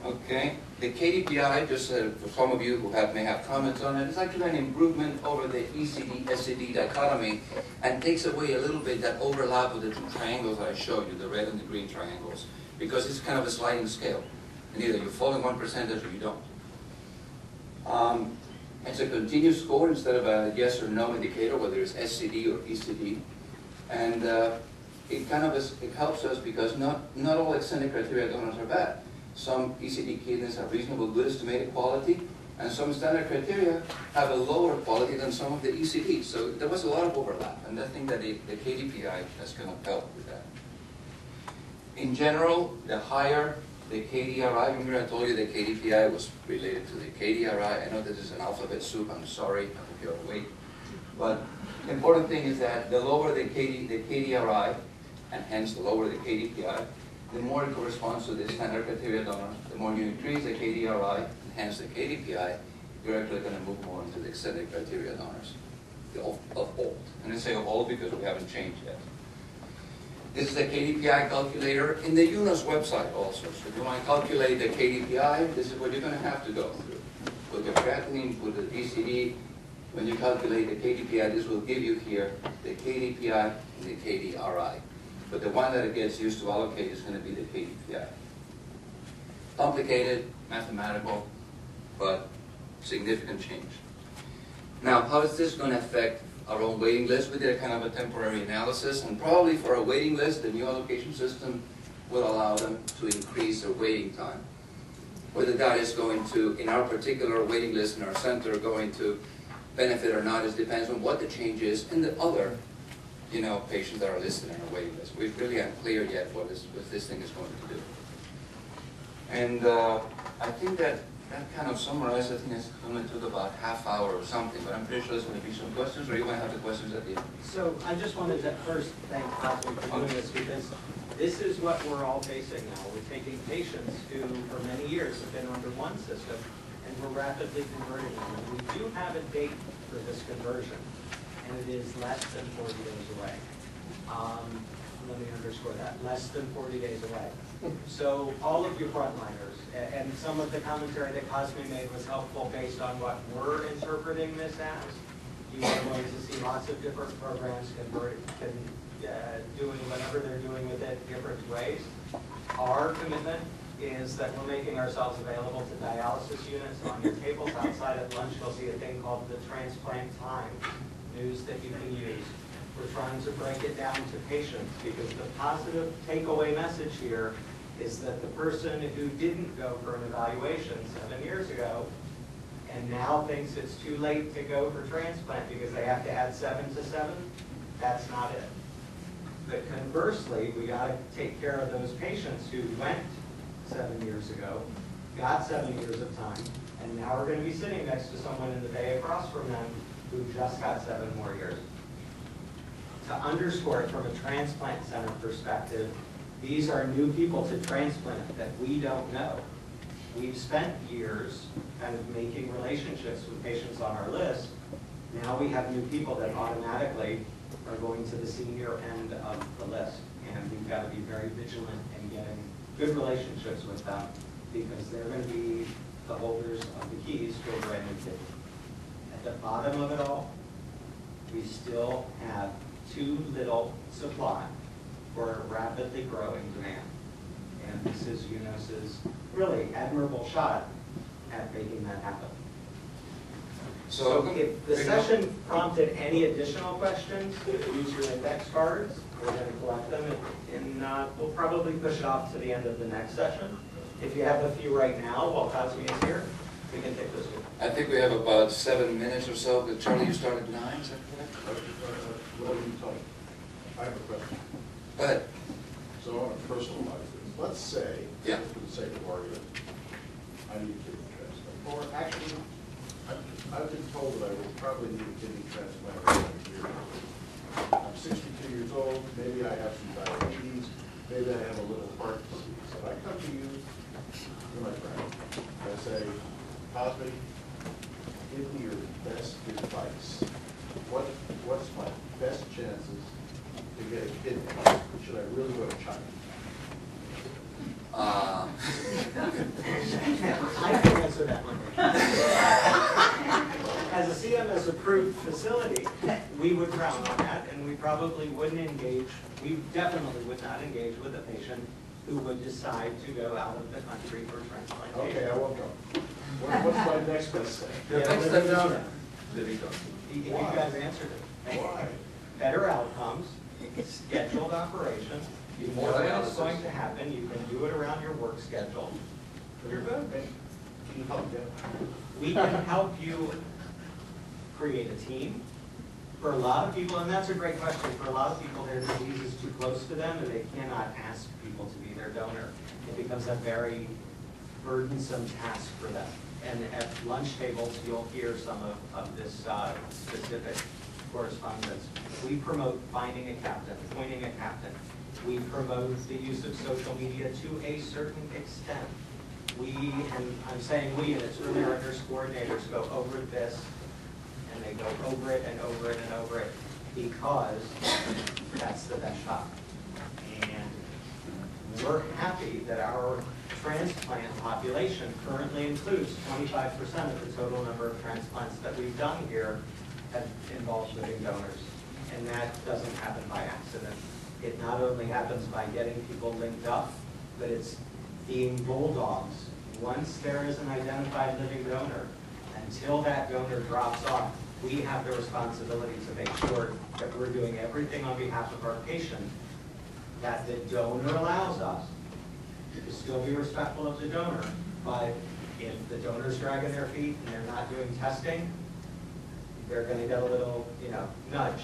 Speaker 2: Okay. Okay, the KDPI, just for some of you who may have comments on it, is actually an improvement over the ECD, SCD dichotomy and takes away a little bit that overlap with the two triangles that I showed you, the red and the green triangles, because it's kind of a sliding scale. And either you fall in one percentage or you don't. It's a continuous score instead of a yes or no indicator, whether it's SCD or ECD. And it helps us because not all extended criteria donors are bad. Some ECD kidneys have reasonable good estimated quality, and some standard criteria have a lower quality than some of the ECDs. So there was a lot of overlap, and I think that the KDPI has kind of helped with that. In general, the higher the KDRI, remember I told you the KDPI was related to the KDRI. I know this is an alphabet soup, I'm sorry, I hope you'll wait. But the important thing is that the lower the KDRI, and hence the lower the KDPI, the more it corresponds to the standard criteria donor. The more you increase the KDRI, and hence the KDPI, you're actually going to move more into the extended criteria donors of old. And I say of old because we haven't changed yet. This is the KDPI calculator in the UNOS website also. So if you want to calculate the KDPI, this is what you're going to have to go through. Put your creatinine, put the ECD. When you calculate the KDPI, this will give you here the KDPI and the KDRI. But the one that it gets used to allocate is going to be the KDPI. Complicated, mathematical, but significant change. Now, how is this going to affect our own waiting list? We did a kind of a temporary analysis, and probably for a waiting list, the new allocation system will allow them to increase their waiting time. Whether that is going to, in our particular waiting list in our center, going to benefit or not, it depends on what the change is in the other patients that are listed in our waiting list. We really aren't clear yet what this thing is going to do. And I think that kind of summarized. I think it's going to took about half hour or something, but I'm pretty sure there's going to be some questions, or you want to have the questions at the end?
Speaker 1: So I just wanted to first thank Cosme for doing this, because this is what we're all facing now. We're taking patients who for many years have been under one system, and we're rapidly converting them. And we do have a date for this conversion, and it is less than 40 days away. Let me underscore that, less than 40 days away. So all of you frontliners, and some of the commentary that Cosme made was helpful based on what we're interpreting this as. You are going to see lots of different programs doing whatever they're doing with it different ways. Our commitment is that we're making ourselves available to dialysis units. On your tables outside at lunch, you'll see a thing called the Transplant Time news that you can use. We're trying to break it down to patients, because the positive takeaway message here is that the person who didn't go for an evaluation 7 years ago and now thinks it's too late to go for transplant because they have to add 7 to 7, that's not it. But conversely, we got to take care of those patients who went 7 years ago, got 7 years of time, and now we're going to be sitting next to someone in the bay across from them who just got 7 more years. To underscore it from a transplant center perspective, these are new people to transplant that we don't know. We've spent years kind of making relationships with patients on our list. Now we have new people that automatically are going to the senior end of the list. And we've got to be very vigilant in getting good relationships with them, because they're going to be the holders of the keys to a brand new kidney. At the bottom of it all, we still have too little supply for a rapidly growing demand. And this is UNOS's really admirable shot at making that happen. So if the session prompted any additional questions, use your index cards. We're going to collect them, and we'll probably push it off to the end of the next session. If you have a few right now while Cosme is here, we can take those.
Speaker 2: I think we have about 7 minutes or so. But Charlie, you started at 9, is that correct?
Speaker 3: What are you talking? I have a question.
Speaker 2: Go ahead.
Speaker 3: So I want to personalize this. Let's say,
Speaker 2: Yeah.
Speaker 3: for the sake of argument, I need a kidney transplant. Or actually, I've been told that I will probably need a kidney transplant in a year. I'm 62 years old. Maybe I have some diabetes. Maybe I have a little heart disease. If I come to you, you're my friend, and I say, Cosme, give me your best advice. What's my best chances to get a kidney? Should I really go to China?
Speaker 1: I can answer that one. As a CMS approved facility, we would frown on that, and we probably wouldn't engage, we definitely would not engage with a patient who would decide to go out of the country for transplantation.
Speaker 3: Okay, I won't go. What's my next best thing?
Speaker 1: Yeah,
Speaker 2: Next
Speaker 1: living
Speaker 2: step.
Speaker 1: donor.
Speaker 3: Living donor.
Speaker 1: You
Speaker 3: Why?
Speaker 1: guys answered it.
Speaker 3: Why?
Speaker 1: Better outcomes, scheduled operation, you know
Speaker 2: More
Speaker 1: when it's
Speaker 2: dialysis.
Speaker 1: going to happen, you can do it around your work schedule. You're good.
Speaker 3: Can you help me?
Speaker 1: We can help you create a team. For a lot of people, and that's a great question, for a lot of people, their disease is too close to them and they cannot ask people to be their donor. It becomes a very burdensome task for them. And at lunch tables, you'll hear some of this specific correspondence. We promote finding a captain, appointing a captain. We promote the use of social media to a certain extent. We, and I'm saying we, and it's really our nurse coordinators, go over this, and they go over it and over it and over it, because that's the best shot. And we're happy that our transplant population currently includes 25% of the total number of transplants that we've done here have involved living donors. And that doesn't happen by accident. It not only happens by getting people linked up, but it's being bulldogs. Once there is an identified living donor, until that donor drops off, we have the responsibility to make sure that we're doing everything on behalf of our patient that the donor allows us to still be respectful of the donor. But if the donor's dragging their feet and they're not doing testing, they're going to get a little, nudge.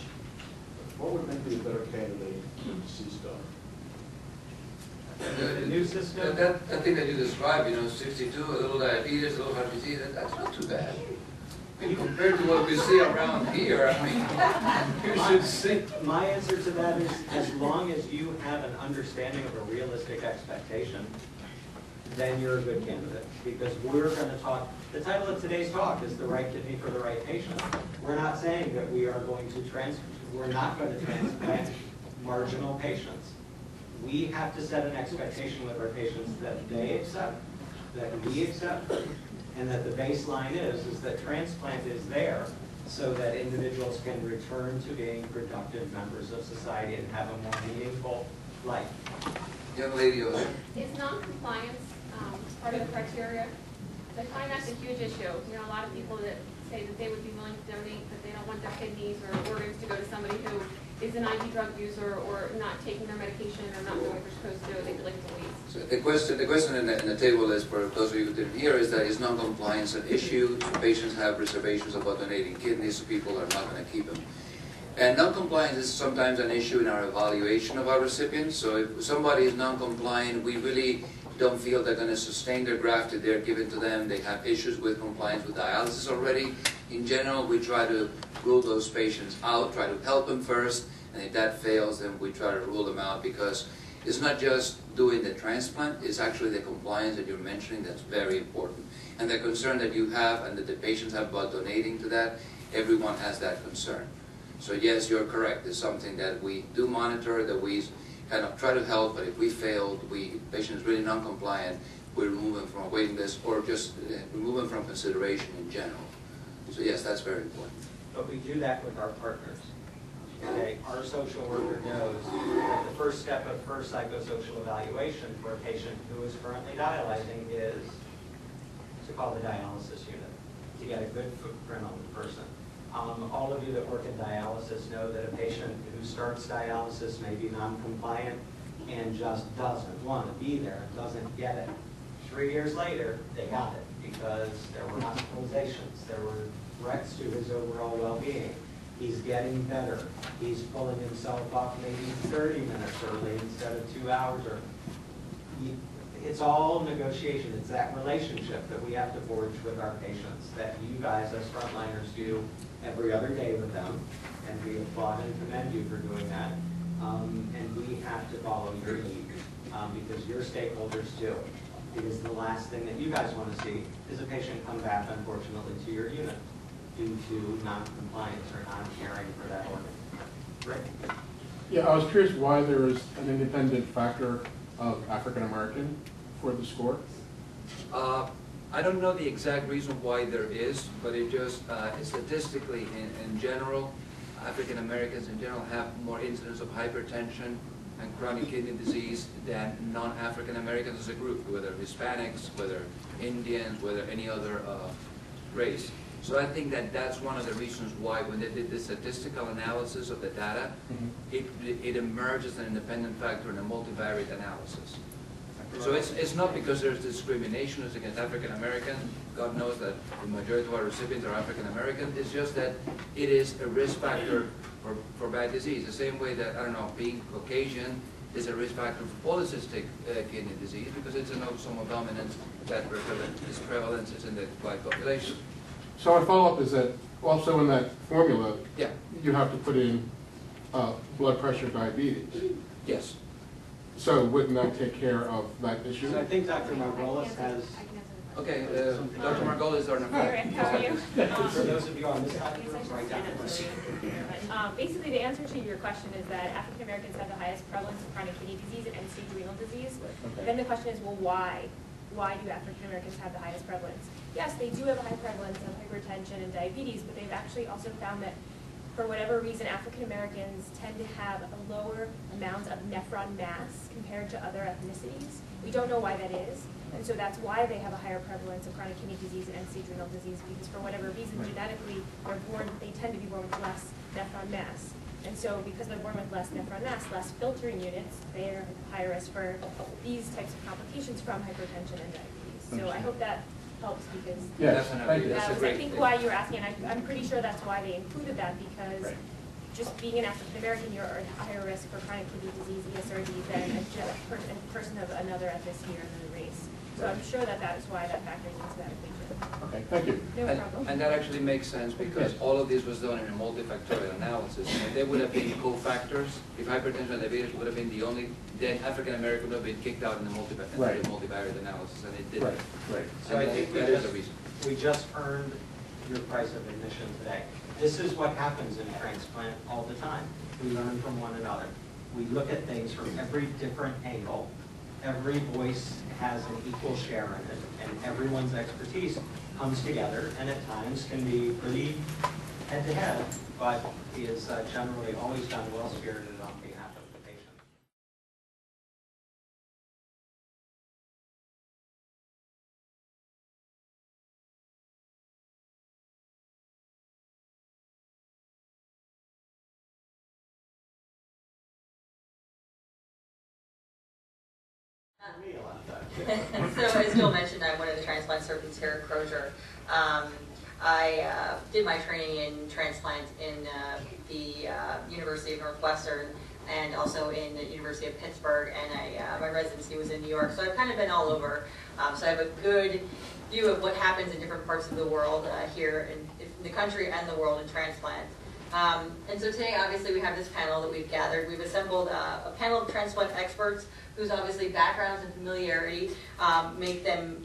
Speaker 3: What would make me a better candidate to deceased donor?
Speaker 1: The new system.
Speaker 2: That thing that you described, 62, a little diabetes, a little heart disease, that's not too bad. I mean, compared to what we see around here, I mean, you should see.
Speaker 1: My answer to that is, as long as you have an understanding of a realistic expectation, then you're a good candidate. Because we're going to talk, the title of today's talk is the right kidney for the right patient. We're not saying that we are going to we're not going to transplant marginal patients. We have to set an expectation with our patients that they accept, that we accept, and that the baseline is that transplant is there so that individuals can return to being productive members of society and have a more meaningful life.
Speaker 2: Young lady over there.
Speaker 5: Is non-compliance part of the criteria? I find that's a huge issue. A lot of people that say that they would be willing to donate, but they don't want their kidneys or organs to go to somebody who is an IV drug user or not taking their medication or not doing what they're supposed to do. They'd like to wait.
Speaker 2: So the question in the table is, for those of you who didn't hear, is that is non-compliance an issue? So patients have reservations about donating kidneys, so people are not going to keep them. And non-compliance is sometimes an issue in our evaluation of our recipients. So if somebody is non-compliant, we really don't feel they're going to sustain their graft if they're given to them. They have issues with compliance with dialysis already. In general, we try to rule those patients out, try to help them first, and if that fails, then we try to rule them out, because it's not just doing the transplant, it's actually the compliance that you're mentioning that's very important. And the concern that you have and that the patients have about donating to that, everyone has that concern. So yes, you're correct. It's something that we do monitor, that we kind of try to help, but if we failed, patient is really non-compliant, we remove them from a waiting list or just remove them from consideration in general. So yes, that's very important.
Speaker 1: But we do that with our partners. Okay, our social worker knows that the first step of her psychosocial evaluation for a patient who is currently dialyzing is to call the dialysis unit to get a good footprint on the person. All of you that work in dialysis know that a patient who starts dialysis may be non-compliant and just doesn't want to be there, doesn't get it. 3 years later, they got it because there were hospitalizations, there were threats to his overall well-being. He's getting better. He's pulling himself up maybe 30 minutes early instead of 2 hours early. It's all negotiation. It's that relationship that we have to forge with our patients that you guys as frontliners do every other day with them, and we applaud and commend you for doing that. And we have to follow your lead because your stakeholders do. Because the last thing that you guys want to see is a patient come back, unfortunately, to your unit due to non-compliance or non-caring for that organ. Rick?
Speaker 6: Yeah, I was curious why there is an independent factor of African American for the score.
Speaker 2: I don't know the exact reason why there is, but it just statistically, in general, African Americans in general have more incidence of hypertension and chronic kidney disease than non-African Americans as a group, whether Hispanics, whether Indians, whether any other race. So I think that that's one of the reasons why when they did the statistical analysis of the data, it emerged as an independent factor in a multivariate analysis. So it's not because there's discrimination against African Americans. God knows that the majority of our recipients are African American. It's just that it is a risk factor for bad disease. The same way that, I don't know, being Caucasian is a risk factor for polycystic kidney disease because it's an autosomal dominant that is prevalence is in the white population.
Speaker 6: So our follow-up is that also in that formula,
Speaker 2: Yeah.
Speaker 6: you have to put in blood pressure, diabetes.
Speaker 2: Yes.
Speaker 6: So wouldn't that take care of that issue?
Speaker 1: So I think Dr. Margolis has,
Speaker 2: Okay, Dr. Margolis are
Speaker 5: Hi, Rick, how are you?
Speaker 1: for those of you on this side of the room, right down the
Speaker 5: Basically, the answer to your question is that African Americans have the highest prevalence of chronic kidney disease and end-stage renal disease.
Speaker 6: Okay.
Speaker 5: Then the question is, well, why? Why do African Americans have the highest prevalence? Yes, they do have a high prevalence of hypertension and diabetes, but they've actually also found that for whatever reason, African Americans tend to have a lower amount of nephron mass compared to other ethnicities. We don't know why that is, and so that's why they have a higher prevalence of chronic kidney disease and end-stage renal disease, because for whatever reason, genetically, they tend to be born with less nephron mass. And so because they're born with less nephron mass, less filtering units, they're higher risk for these types of complications from hypertension and diabetes. So I hope that helps because
Speaker 6: Yes,
Speaker 2: Definitely.
Speaker 6: thank you.
Speaker 2: That's a
Speaker 5: I
Speaker 2: great
Speaker 5: think
Speaker 2: thing.
Speaker 5: why you were asking, and I'm pretty sure that's why they included that because
Speaker 6: Right.
Speaker 5: just being an African American, you're at higher risk for chronic kidney disease, ESRD, than a person of another ethnicity or another race. So I'm sure that that is why that factors into that equation.
Speaker 6: Okay, thank you.
Speaker 5: No problem.
Speaker 2: And that actually makes sense because all of this was done in a multifactorial analysis. And they would have been cofactors. If hypertension and diabetes would have been the only, then African American would have been kicked out in the
Speaker 6: Right.
Speaker 2: multivariate analysis, and it didn't.
Speaker 6: Right, right.
Speaker 1: So I
Speaker 2: And
Speaker 1: think
Speaker 2: that is the reason.
Speaker 1: we just earned your price of admission today. This is what happens in transplant all the time. We learn from one another. We look at things from every different angle. Every voice has an equal share in it, and everyone's expertise comes together, and at times can be pretty head-to-head, but is generally always done well-spirited on behalf of the patient.
Speaker 7: So as Joel mentioned, I'm one of the transplant surgeons here at Crozier. I did my training in transplant in the University of Northwestern and also in the University of Pittsburgh, and my residency was in New York. So I've kind of been all over. So I have a good view of what happens in different parts of the world here in the country and the world in transplant. And so today, obviously, we have this panel that we've gathered. We've assembled a panel of transplant experts whose obviously backgrounds and familiarity make them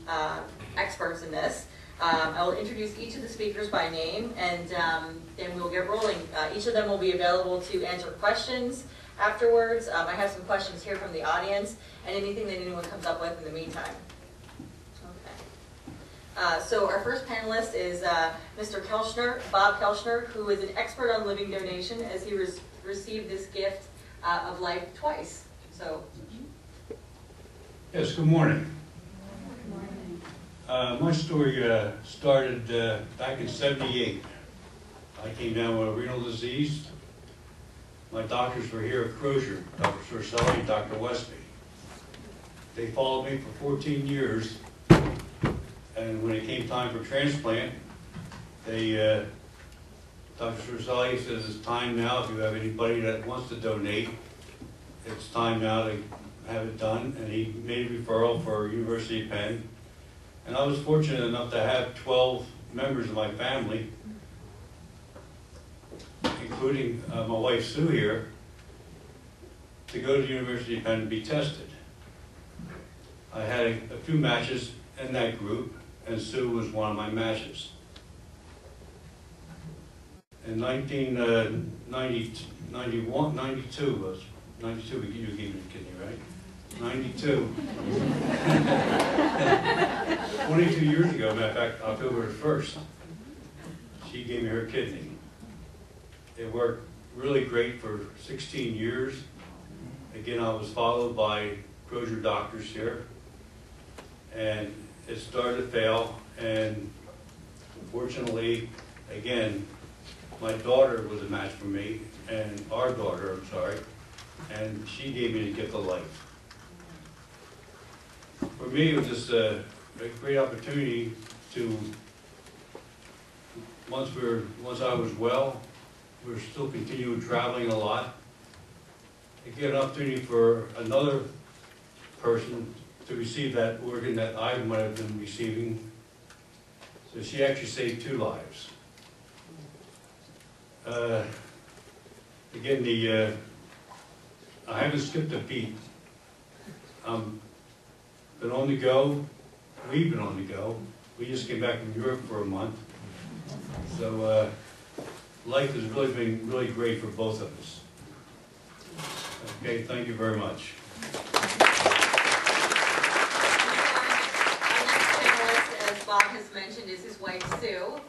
Speaker 7: experts in this. I will introduce each of the speakers by name, and then we'll get rolling. Each of them will be available to answer questions afterwards. I have some questions here from the audience, and anything that anyone comes up with in the meantime. So our first panelist is Mr. Kelchner, Bob Kelchner, who is an expert on living donation as he received this gift of life twice. So.
Speaker 8: Yes, good morning. My story started back in '78. I came down with a renal disease. My doctors were here at Crozier, Dr. Sorcelli and Dr. Westby. They followed me for 14 years. And when it came time for transplant, Dr. Sorcelli says it's time now, if you have anybody that wants to donate, it's time now to have it done. And he made a referral for University of Penn. And I was fortunate enough to have 12 members of my family, including my wife Sue here, to go to the University of Penn and be tested. I had a few matches in that group, and Sue was one of my matches. In 92, you gave me the kidney, right? 92. 22 years ago, matter of fact, October 1st, she gave me her kidney. It worked really great for 16 years. Again, I was followed by Crozier doctors here, and it started to fail, and unfortunately, again, my daughter was a match for me, and our daughter, I'm sorry, and she gave me the gift of life. For me, it was just a great opportunity to, once I was well, we were still continuing traveling a lot. I get an opportunity for another person to receive that organ that I might have been receiving. So she actually saved 2 lives. Again, I haven't skipped a beat. Been on the go. We've been on the go. We just came back from Europe for a month. So life has really been really great for both of us. Okay, thank you very much.
Speaker 7: As Bob has mentioned, is his wife Sue,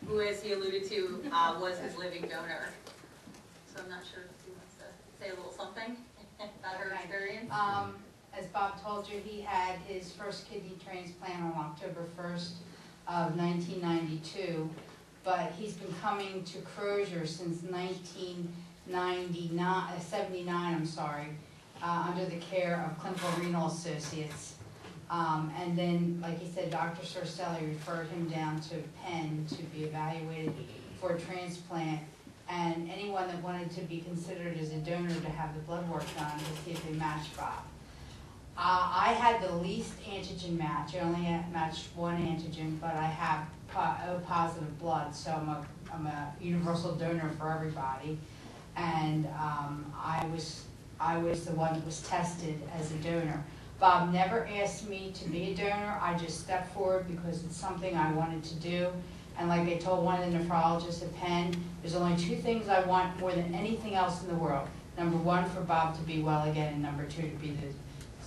Speaker 7: who, as he alluded to, was his living donor. So I'm not sure if he wants to say a little something about her experience.
Speaker 9: As Bob told you, he had his first kidney transplant on October 1st of 1992, but he's been coming to Crozier since 79, under the care of Clinical Renal Associates. And then, like he said, Dr. Sorcelli referred him down to Penn to be evaluated for a transplant, and anyone that wanted to be considered as a donor to have the blood work done to see if they matched Bob. I had the least antigen match. I only matched 1 antigen, but I have O positive blood, so I'm a universal donor for everybody. And I was the one that was tested as a donor. Bob never asked me to be a donor. I just stepped forward because it's something I wanted to do. And like I told one of the nephrologists at Penn, there's only 2 things I want more than anything else in the world. Number 1, for Bob to be well again, and number 2, to be the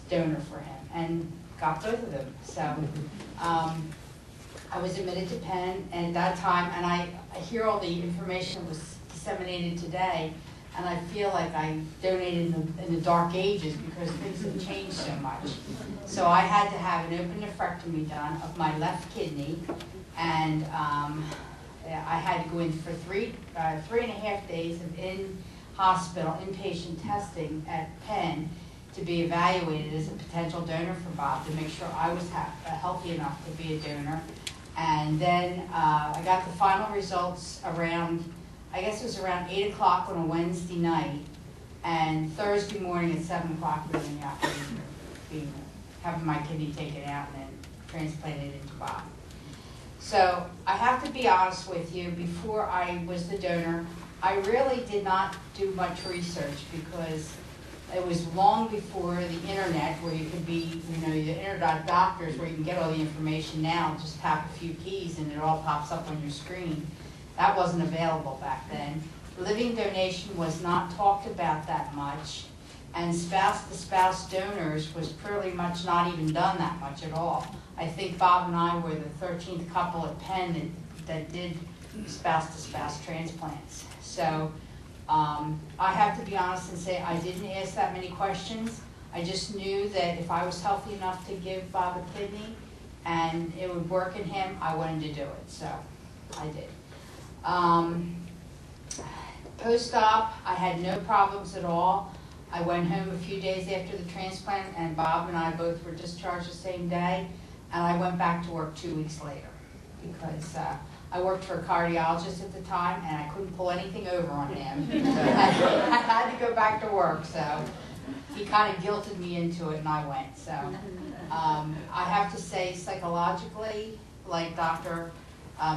Speaker 9: donor for him, and got both of them. So I was admitted to Penn, and at that time, and I hear all the information that was disseminated today, and I feel like I donated in the dark ages because things have changed so much. So I had to have an open nephrectomy done of my left kidney, and I had to go in for 3.5 days of in-hospital inpatient testing at Penn to be evaluated as a potential donor for Bob, to make sure I was healthy enough to be a donor. And then I got the final results around, I guess it was around 8 o'clock on a Wednesday night, and Thursday morning at 7 o'clock we were in the operating room, having my kidney taken out and then transplanted into Bob. So I have to be honest with you, before I was the donor, I really did not do much research because it was long before the internet, where you could be, the internet doctors, where you can get all the information now, just tap a few keys and it all pops up on your screen. That wasn't available back then. Living donation was not talked about that much, and spouse-to-spouse donors was pretty much not even done that much at all. I think Bob and I were the 13th couple at Penn that did spouse-to-spouse transplants. So I have to be honest and say I didn't ask that many questions. I just knew that if I was healthy enough to give Bob a kidney and it would work in him, I wanted to do it, so I did. Post-op, I had no problems at all. I went home a few days after the transplant, and Bob and I both were discharged the same day, and I went back to work 2 weeks later because I worked for a cardiologist at the time, and I couldn't pull anything over on him. So I had to go back to work, so he kind of guilted me into it, and I went. So I have to say, psychologically, like Dr.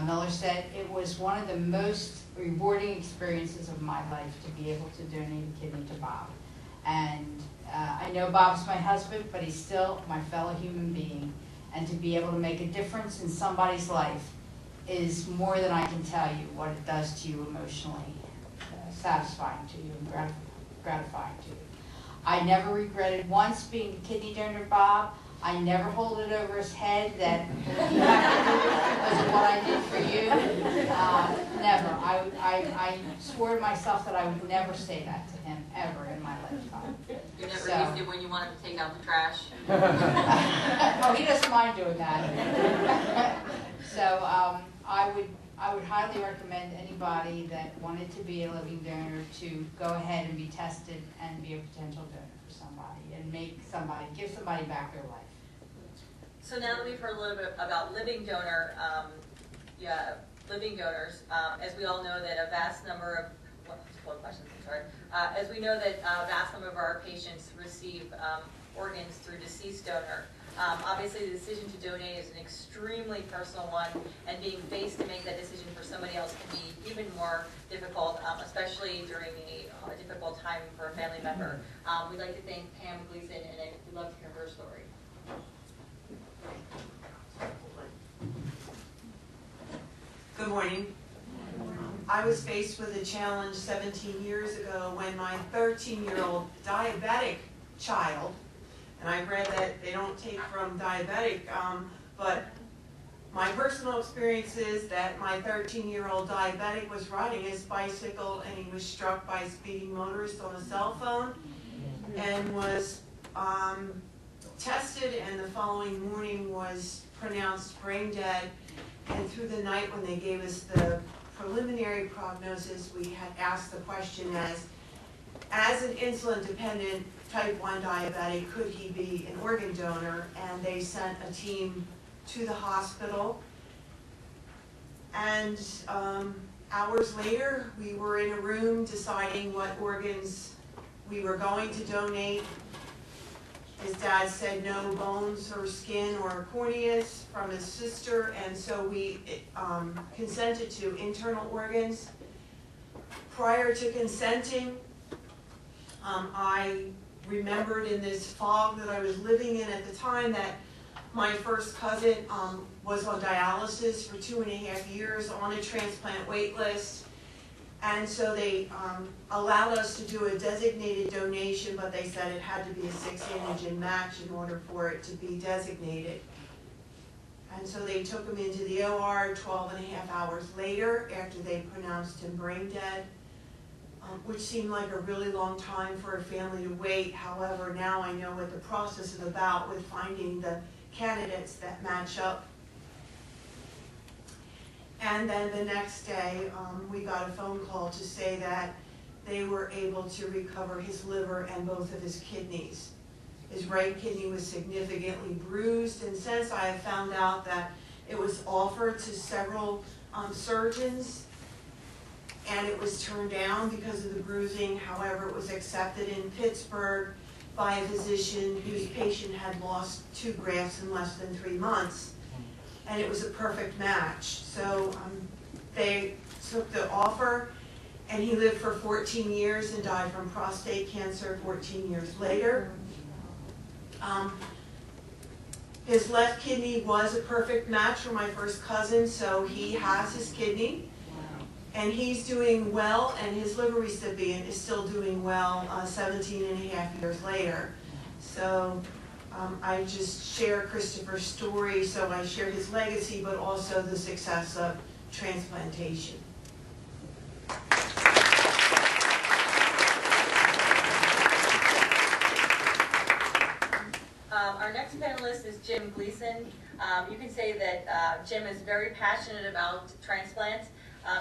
Speaker 9: Miller said, it was one of the most rewarding experiences of my life to be able to donate a kidney to Bob. And I know Bob's my husband, but he's still my fellow human being. And to be able to make a difference in somebody's life is more than I can tell you what it does to you emotionally, satisfying to you and gratifying to you. I never regretted once being a kidney donor to Bob. I never hold it over his head that you have to do it because of what I did for you. Never. I swore to myself that I would never say that to him, ever in my lifetime.
Speaker 7: You never
Speaker 9: So-
Speaker 7: used it when you wanted to take out the trash?
Speaker 9: Oh, he doesn't mind doing that. So I would highly recommend anybody that wanted to be a living donor to go ahead and be tested and be a potential donor for somebody and give somebody back their life.
Speaker 7: So now that we've heard a little bit about living donors, as we all know that a vast number of, as we know that a vast number of our patients receive organs through deceased donor. Obviously, the decision to donate is an extremely personal one, and being faced to make that decision for somebody else can be even more difficult, especially during a difficult time for a family member. We'd like to thank Pam Gleason, and we'd love to hear her story.
Speaker 10: Good morning. I was faced with a challenge 17 years ago when my 13-year-old diabetic child, and I've read that they don't take from diabetic, but my personal experience is that my 13-year-old diabetic was riding his bicycle and he was struck by a speeding motorist on a cell phone and was tested, and the following morning was pronounced brain dead. And through the night when they gave us the preliminary prognosis, we had asked the question as an insulin-dependent type 1 diabetic, could he be an organ donor? And they sent a team to the hospital. And hours later, we were in a room deciding what organs we were going to donate. His dad said no bones or skin or corneas from his sister, and so we consented to internal organs. Prior to consenting, I remembered in this fog that I was living in at the time that my first cousin was on dialysis for 2.5 years on a transplant wait list. And so they allowed us to do a designated donation, but they said it had to be a 6-antigen match in order for it to be designated. And so they took him into the OR 12.5 hours later after they pronounced him brain dead, which seemed like a really long time for a family to wait. However, now I know what the process is about with finding the candidates that match up. And then the next day, we got a phone call to say that they were able to recover his liver and both of his kidneys. His right kidney was significantly bruised, and since I have found out that it was offered to several surgeons, and it was turned down because of the bruising. However, it was accepted in Pittsburgh by a physician whose patient had lost 2 grafts in less than 3 months. And it was a perfect match. So they took the offer, and he lived for 14 years and died from prostate cancer 14 years later. His left kidney was a perfect match for my first cousin, so he has his kidney, and he's doing well, and his liver recipient is still doing well 17.5 years later. So I just share Christopher's story, so I share his legacy, but also the success of transplantation.
Speaker 7: Our next panelist is Jim Gleason. You can say that Jim is very passionate about transplant.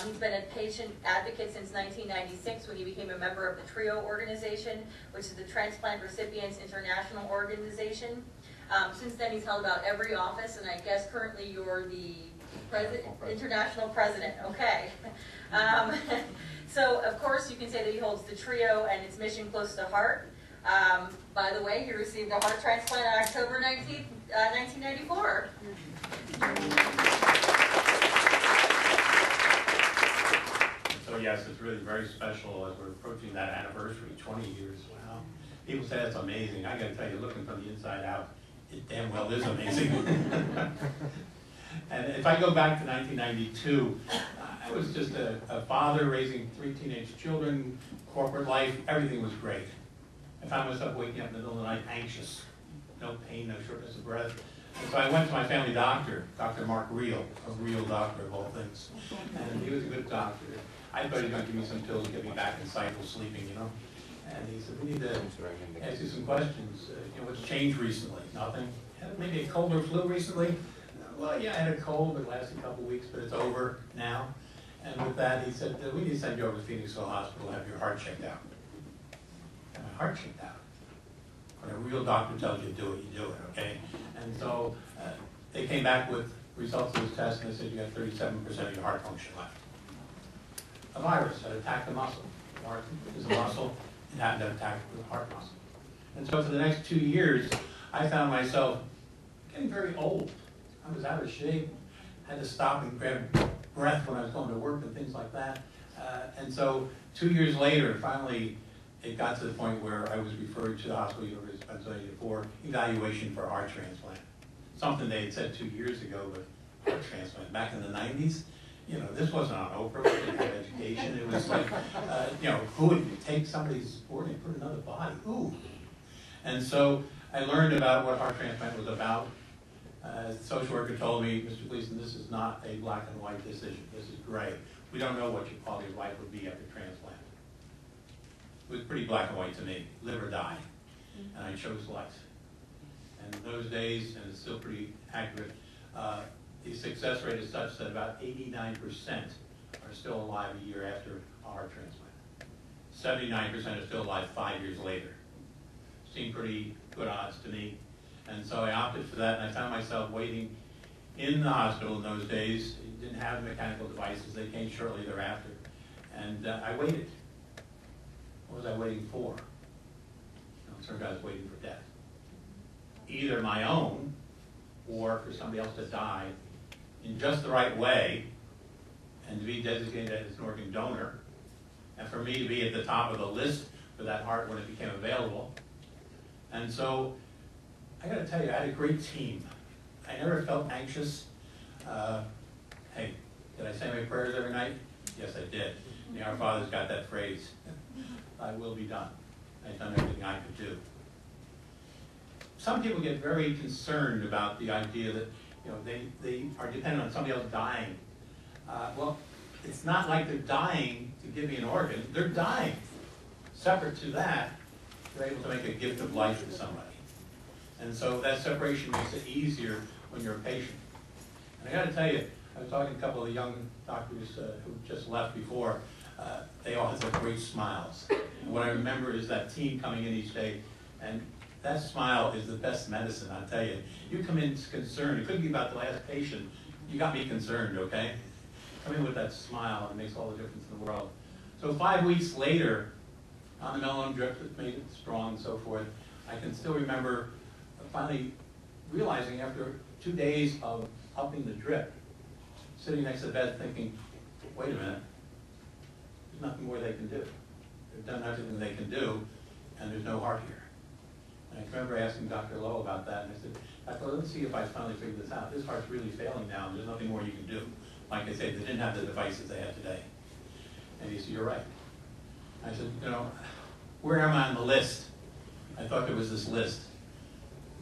Speaker 7: He's been a patient advocate since 1996 when he became a member of the TRIO organization, which is the Transplant Recipients International Organization. Since then, he's held about every office, and I guess currently you're the international president. Okay. So, of course, you can say that he holds the TRIO and its mission close to heart. By the way, he received a heart transplant on October 19th, 1994.
Speaker 11: So yes, it's really very special as we're approaching that anniversary, 20 years. Wow. People say that's amazing. I got to tell you, looking from the inside out, it damn well is amazing. And if I go back to 1992, I was just a father raising 3 teenage children, corporate life, everything was great. I found myself waking up in the middle of the night anxious. no pain, no shortness of breath. And so I went to my family doctor, Dr. Mark Reel, a real doctor of all things. And he was a good doctor. I thought he was going to give me some pills to get me back in cycle sleeping, you know. And he said, we need to ask you some questions. What's changed recently? Nothing. Had maybe a cold or flu recently? Well, yeah, I had a cold, it lasted a couple of weeks, but it's over now. And with that, he said, we need to send you over to Phoenixville Hospital and have your heart checked out. And my heart checked out. When a real doctor tells you to do it, you do it, okay? And so they came back with results of this test, and they said you got 37% of your heart function left. A virus had attacked the muscle. The heart is a muscle. It happened to attack the heart muscle. And so for the next 2 years, I found myself getting very old. I was out of shape, had to stop and grab breath when I was going to work and things like that. And so 2 years later, finally, it got to the point where I was referred to the hospital, University of Pennsylvania, for evaluation for heart transplant. Something they had said 2 years ago, but heart transplant back in the 90s, this wasn't on Oprah, we didn't have education. It was like, who would take somebody's organ and put in another body? Ooh. And so I learned about what heart transplant was about. The social worker told me, Mr. Gleason, this is not a black and white decision. This is gray. We don't know what your quality of life would be after transplant. It was pretty black and white to me, live or die. And I chose life. And in those days, and it's still pretty accurate, the success rate is such that about 89% are still alive a year after a heart transplant. 79% are still alive 5 years later. Seemed pretty good odds to me. And so I opted for that, and I found myself waiting in the hospital in those days. It didn't have mechanical devices. They came shortly thereafter. And I waited. What was I waiting for? It turned out I was waiting for death. Either my own, or for somebody else to die in just the right way, and to be designated as an organ donor, and for me to be at the top of the list for that heart when it became available. And so, I got to tell you, I had a great team. I never felt anxious. Hey, did I say my prayers every night? Yes, I did. Our Father's got that phrase, "Thy will be done." I've done everything I could do. Some people get very concerned about the idea that they are dependent on somebody else dying. Well, it's not like they're dying to give me an organ. They're dying. Separate to that, they're able to make a gift of life to somebody. And so that separation makes it easier when you're a patient. And I got to tell you, I was talking to a couple of the young doctors who just left before. They all had such great smiles. And what I remember is that team coming in each day, and that smile is the best medicine, I'll tell you. You come in concerned. It could be about the last patient. You got me concerned, okay? Come in with that smile, and it makes all the difference in the world. So 5 weeks later, on the melanoma drip that made it strong and so forth, I can still remember finally realizing after 2 days of upping the drip, sitting next to the bed thinking, wait a minute, there's nothing more they can do. They've done everything they can do, and there's no heart here. And I remember asking Dr. Lowe about that, and I said, Dr. let's see if I finally figured this out. This heart's really failing now, and there's nothing more you can do. Like I said, they didn't have the devices they have today. And he said, you're right. I said, where am I on the list? I thought there was this list.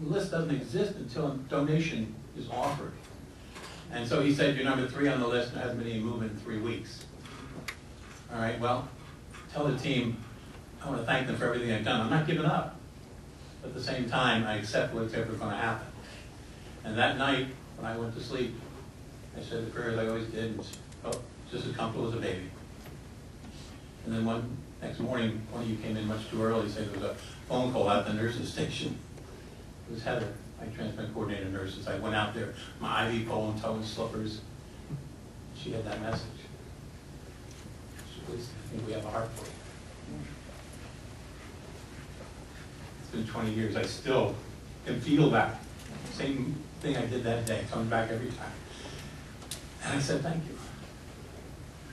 Speaker 11: The list doesn't exist until a donation is offered. And so he said, you're number 3 on the list, and there hasn't been any movement in 3 weeks. All right, well, tell the team, I want to thank them for everything I've done. I'm not giving up. But at the same time, I accept what's ever going to happen. And that night, when I went to sleep, I said the prayers I always did, and felt just as comfortable as a baby. And then next morning, one of you came in much too early, saying there was a phone call at the nurse's station. It was Heather, my transplant coordinator nurses. I went out there, my IV pole and toe and slippers. She had that message. She said, I think we have a heart for you. It's been 20 years. I still can feel that same thing I did that day. It comes back every time. And I said, thank you.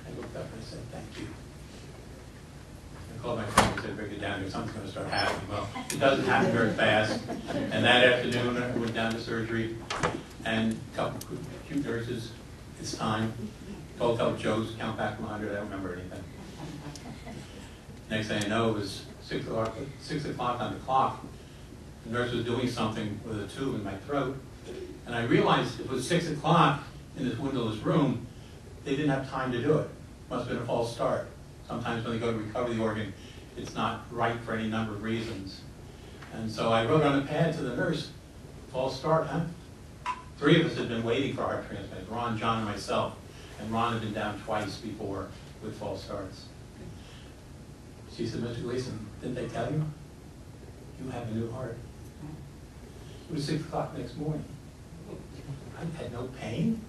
Speaker 11: I looked up and I said, thank you. I called my friend and said, break it down here, something's going to start happening. Well, it doesn't happen very fast. And that afternoon, I went down to surgery, and a couple of cute nurses, it's time. Told Joe's count back from 100, I don't remember anything. Next thing I know, it was 6 o'clock on the clock, The nurse was doing something with a tube in my throat, and I realized it was 6 o'clock in this windowless room. They didn't have time to do it. Must have been a false start. Sometimes when they go to recover the organ, it's not right for any number of reasons. And so I wrote on a pad to the nurse, false start, huh? 3 of us had been waiting for heart transplants, Ron, John, and myself. And Ron had been down twice before with false starts. She said, Mr. Gleason, didn't they tell you? You have a new heart. It was 6 o'clock next morning. I had no pain.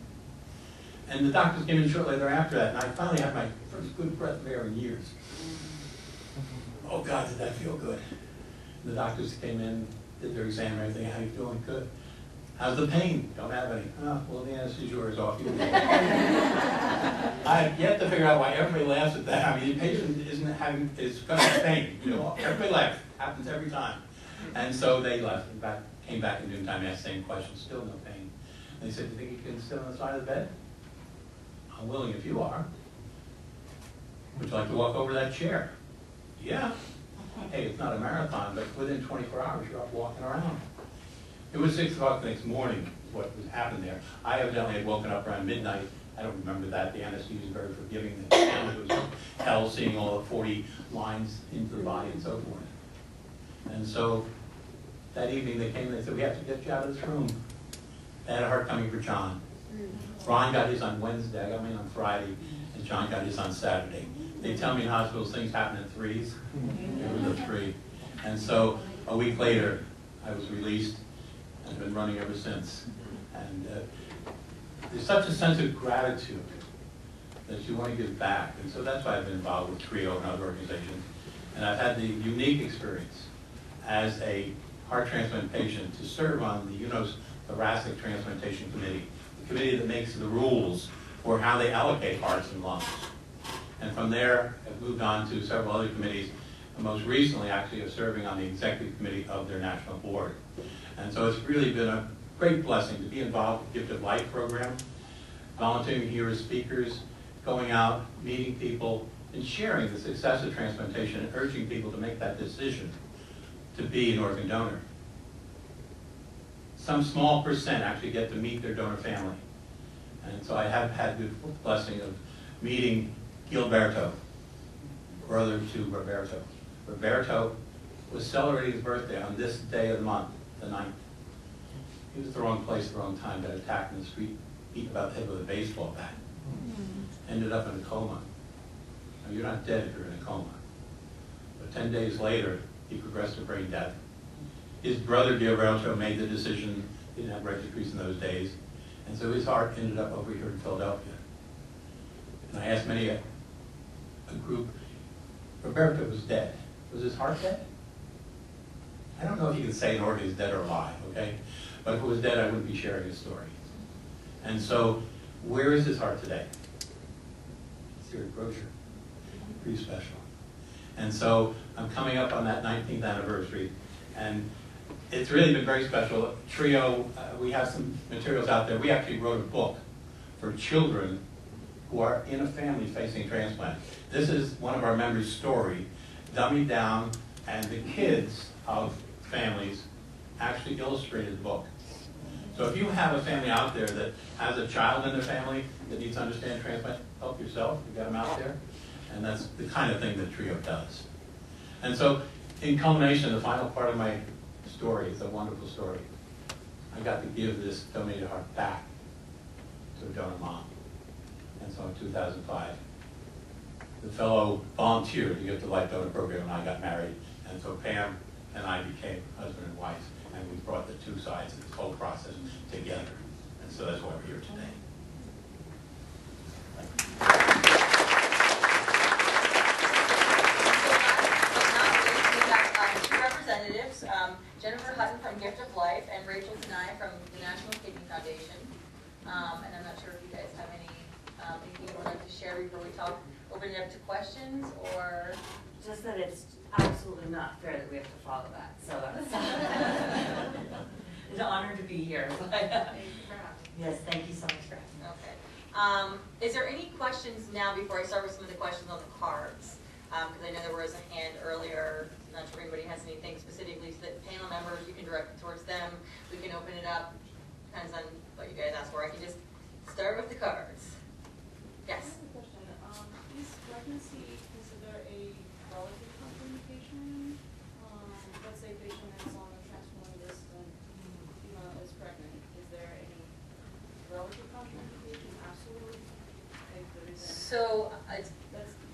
Speaker 11: And the doctors came in shortly thereafter that, and I finally had my first good breath of air in years. Oh God, did that feel good. And the doctors came in, did their exam and everything. How you feeling? Good. How's the pain? Don't have any. Oh, well, the anesthesia is off. I have yet to figure out why everybody laughs at that. I mean, the patient is going to have pain. You know, everybody laughs. Happens every time. And so they left. In fact, came back in noon time, asked the same question. Still no pain. And they said, do you think you can sit on the side of the bed? I'm willing if you are. Would you like to walk over to that chair? Yeah. Hey, it's not a marathon, but within 24 hours, you're up walking around. It was 6 o'clock the next morning, what was happened there. I evidently had woken up around midnight. I don't remember that. The anesthesia is very forgiving. The family was hell seeing all the 40 lines into the body and so forth. And so that evening they came and they said, we have to get you out of this room. They had a heart coming for John. Ron got his on Wednesday, I got mine on Friday, and John got his on Saturday. They tell me in hospitals things happen in threes. It was a 3. And so a week later, I was released and been running ever since. And there's such a sense of gratitude that you want to give back. And so that's why I've been involved with TRIO and other organizations. And I've had the unique experience as a heart transplant patient to serve on the UNOS Thoracic Transplantation Committee, the committee that makes the rules for how they allocate hearts and lungs. And from there, I've moved on to several other committees, and most recently actually of serving on the executive committee of their national board. And so it's really been a great blessing to be involved with the Gift of Life program, volunteering here as speakers, going out, meeting people, and sharing the success of transplantation and urging people to make that decision to be an organ donor. Some small percent actually get to meet their donor family. And so I have had the blessing of meeting Gilberto, brother to Roberto. Roberto was celebrating his birthday on this day of the month, the 9th. He was at the wrong place at the wrong time, got attacked in the street, beat about the head with a baseball bat. Ended up in a coma. Now, you're not dead if you're in a coma. But 10 days later, he progressed to brain death. His brother, Gilberto, made the decision, he didn't have registries in those days, and so his heart ended up over here in Philadelphia. And I asked many a group, Roberto was dead. Was his heart dead? I don't know if you can say an organ is dead or alive, okay? But if it was dead, I wouldn't be sharing his story. And so, where is his heart today? It's here at Crozier. Pretty special. And so, I'm coming up on that 19th anniversary, and it's really been very special. TRIO, we have some materials out there. We actually wrote a book for children who are in a family facing transplant. This is one of our members' story, dummied down, and the kids of families actually illustrated the book. So if you have a family out there that has a child in their family that needs to understand transplant, help yourself, you got them out there. And that's the kind of thing that TRIO does. And so in culmination, the final part of my story, it's a wonderful story. I got to give this donated heart back to a donor mom. And so in 2005, the fellow volunteered to Gift of Life donor program, and I got married. And so Pam and I became husband and wife, and we brought the two sides of this whole process together. And so that's why we're here today.
Speaker 7: Representatives, Jennifer Hutton from Gift of Life and Rachel Tanai from the National Kidney Foundation. And I'm not sure if you guys have anything you would like to share before we open it up to questions, or
Speaker 12: just that it's absolutely not fair that we have to follow that. So it's an honor to be here.
Speaker 7: Thank you for having me.
Speaker 12: Yes, thank you so much for having me.
Speaker 7: Okay. Is there any questions now before I start with some of the questions on the cards? Because I know there was a hand earlier not sure if anybody has anything specifically, so that panel members, you can direct it towards them, we can open it up, depends on what you guys ask for. I can just start with the cards. Yes?
Speaker 13: I have a question. Is pregnancy considered a relative contraindication? Let's say a patient is on a transplant list and is pregnant. Is there any relative contraindication? Absolutely. Like there is any?
Speaker 7: So,
Speaker 13: That's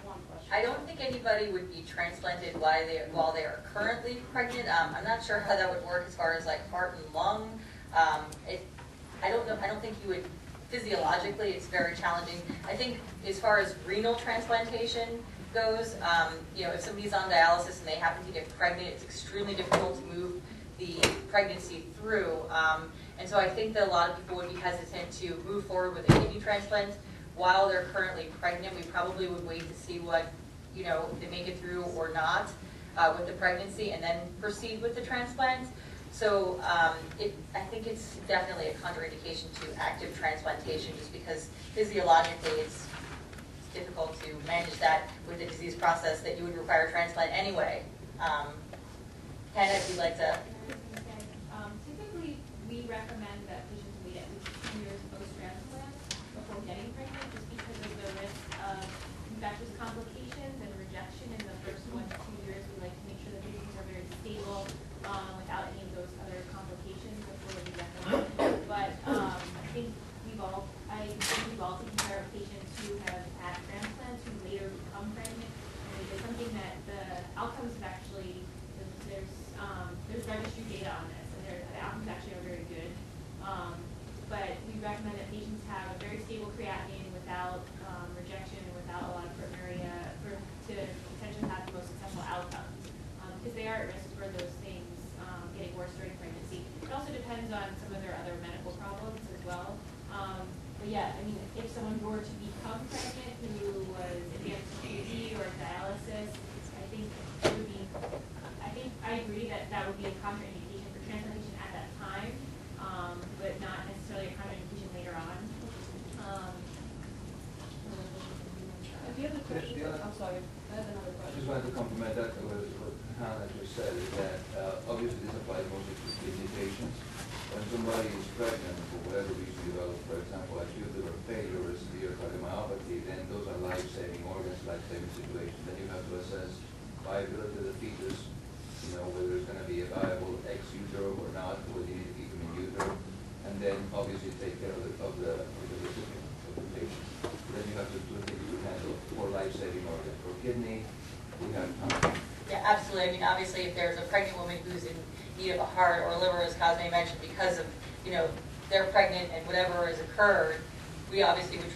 Speaker 13: one question.
Speaker 7: I don't think anybody would be transplanted while they are currently pregnant. I'm not sure how that would work as far as like heart and lung. I don't know. I don't think you would. Physiologically, it's very challenging. I think as far as renal transplantation goes, if somebody's on dialysis and they happen to get pregnant, it's extremely difficult to move the pregnancy through. And so I think that a lot of people would be hesitant to move forward with a kidney transplant while they're currently pregnant. We probably would wait to see what, if they make it through or not with the pregnancy and then proceed with the transplant. So I think it's definitely a contraindication to active transplantation just because physiologically it's difficult to manage that with the disease process that you would require transplant anyway. Hannah, if you'd like to.
Speaker 5: Typically, we recommend that patients wait at least 2 years post-transplant before getting pregnant just because of the risk of infectious complications and rejection in the first 1 to 2 years. We like to make sure that babies are very stable without any of those other complications before we get them. But I think we've all taken care of patients who have had transplants who later become pregnant. And it's something that the outcomes have actually, there's registry data on this, and the outcomes actually are very good. But we recommend that patients have a very stable creatinine without rejection and without a lot of proteinuria to potentially have the most successful outcomes. Because they are at risk for those things getting worse during pregnancy. It also depends on some of their other medical problems as well. But yeah, I mean, if someone were to become pregnant who was advanced CKD or dialysis, I agree that that would be a contraindication for transplantation at that time, but not necessarily a contraindication later on.
Speaker 13: If you have a question, I'm sorry, I have another
Speaker 2: I
Speaker 13: question.
Speaker 2: just wanted to compliment that what Hannah just said, is that obviously this applies mostly to kidney patients. When somebody is pregnant, for whatever reason develops, for example, acute liver failure or severe cardiomyopathy, then those are life-saving organs, life-saving situations. Then you have to assess viability of the fetus, whether it's going to be a viable ex utero or not, whether you need to keep them in utero, and then obviously take care of the recipient, of the patient. Then you have to do things to handle for life-saving organs. For kidney, we have time.
Speaker 7: Yeah, absolutely. I mean, obviously, if there's a pregnant woman who's in need of a heart or a liver, as Cosme mentioned, because of, they're pregnant and whatever has occurred, we obviously would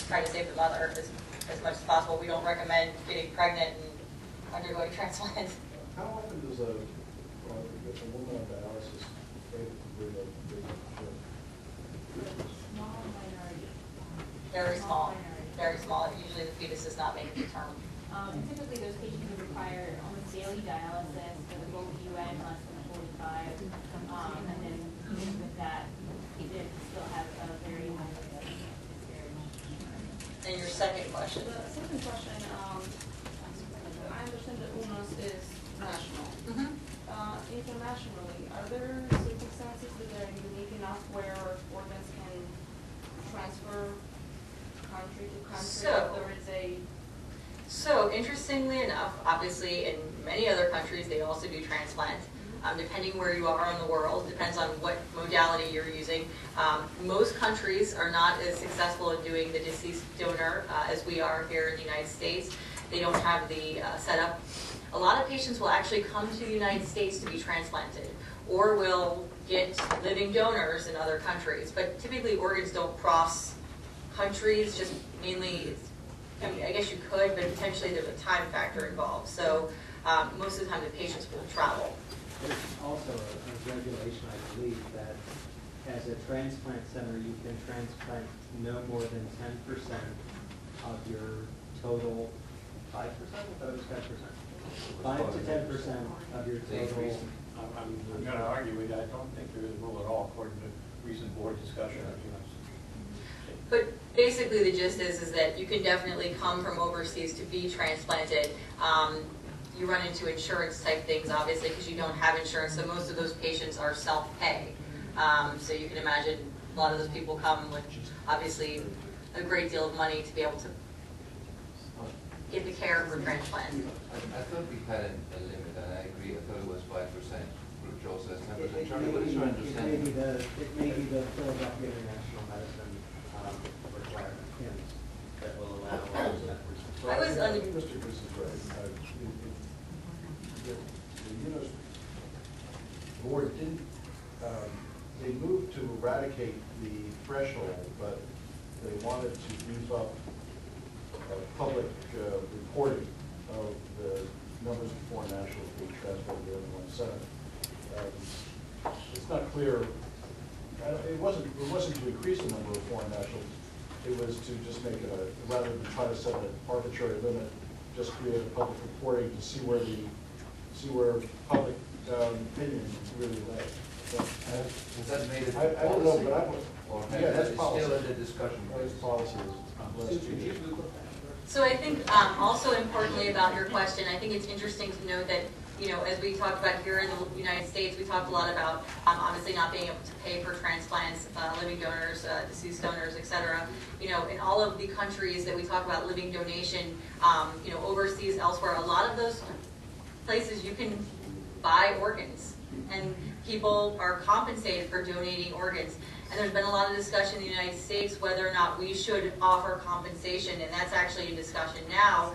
Speaker 7: try to save the mother as much as possible. We don't recommend getting pregnant and undergoing transplant.
Speaker 3: How often does a woman on dialysis fail to bring a baby to
Speaker 5: Small minority.
Speaker 7: Very small. Very small. Usually the fetus does not make it to term.
Speaker 5: Typically, those patients would require almost daily dialysis with a UN less than 45, and then even with that, they still have a very high risk.
Speaker 7: And your second question?
Speaker 13: The second question, I understand that UNOS is national. Internationally, are there circumstances that are unique enough where organs can transfer country to country? If there is a
Speaker 7: So interestingly enough, obviously in many other countries they also do transplant. Depending where you are in the world, depends on what modality you're using. Most countries are not as successful in doing the deceased donor as we are here in the United States. They don't have the setup. A lot of patients will actually come to the United States to be transplanted, or will get living donors in other countries. But typically organs don't cross countries, just mainly, I mean, I guess you could, but potentially there's a time factor involved. So most of the time the patients will travel.
Speaker 1: There's also a regulation, I believe, that as a transplant center, you can transplant no more than 10% of your total, 5%? I thought it was 10%. 5 to 10% of your total.
Speaker 11: I'm going to argue with you. I don't think there is a rule at all, according to recent board discussion.
Speaker 7: But basically the gist is that you can definitely come from overseas to be transplanted. you run into insurance type things, obviously, because you don't have insurance, so most of those patients are self-pay. So you can imagine a lot of those people come with, obviously, a great deal of money to be able to get the care for transplant.
Speaker 2: I thought we had a limit, and I agree, I thought it was 5%. Joe says 10%. Charlie, what is your understanding?
Speaker 1: It may be the Philadelphia International Medicine requirement that will allow that.
Speaker 7: I was
Speaker 3: I think Mr. Chris is right. The board didn't, they moved to eradicate the threshold, but they wanted to beef up public reporting of the numbers of foreign nationals being transported to every 1 center. It's not clear. It wasn't to increase the number of foreign nationals. It was to just make it rather than try to set an arbitrary limit, just create a public reporting to see where public opinion really lay. So,
Speaker 2: Has that made it
Speaker 3: I don't know, but I would.
Speaker 2: Or
Speaker 3: Yeah, that's
Speaker 2: it's
Speaker 3: policy.
Speaker 2: still in the discussion?
Speaker 3: That's policy.
Speaker 7: So I think also importantly about your question, I think it's interesting to note that, you know, as we talked about here in the United States, we talked a lot about obviously not being able to pay for transplants, living donors, deceased donors, et cetera. You know, in all of the countries that we talk about living donation, you know, overseas, elsewhere, a lot of those places you can buy organs, and people are compensated for donating organs. And there's been a lot of discussion in the United States whether or not we should offer compensation, and that's actually in discussion now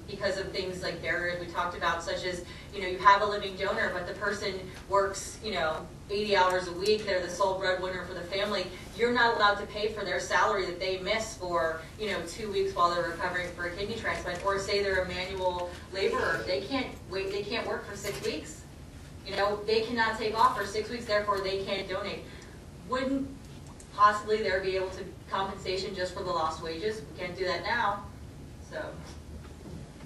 Speaker 7: because of things like barriers we talked about, such as, you know, you have a living donor, but the person works, you know, 80 hours a week, they're the sole breadwinner for the family. You're not allowed to pay for their salary that they miss for, you know, 2 weeks while they're recovering for a kidney transplant, or say they're a manual laborer. They can't wait, they can't work for 6 weeks. You know, they cannot take off for 6 weeks, therefore they can't donate. Wouldn't possibly there be able to compensation just for the lost wages? We can't do that now, so.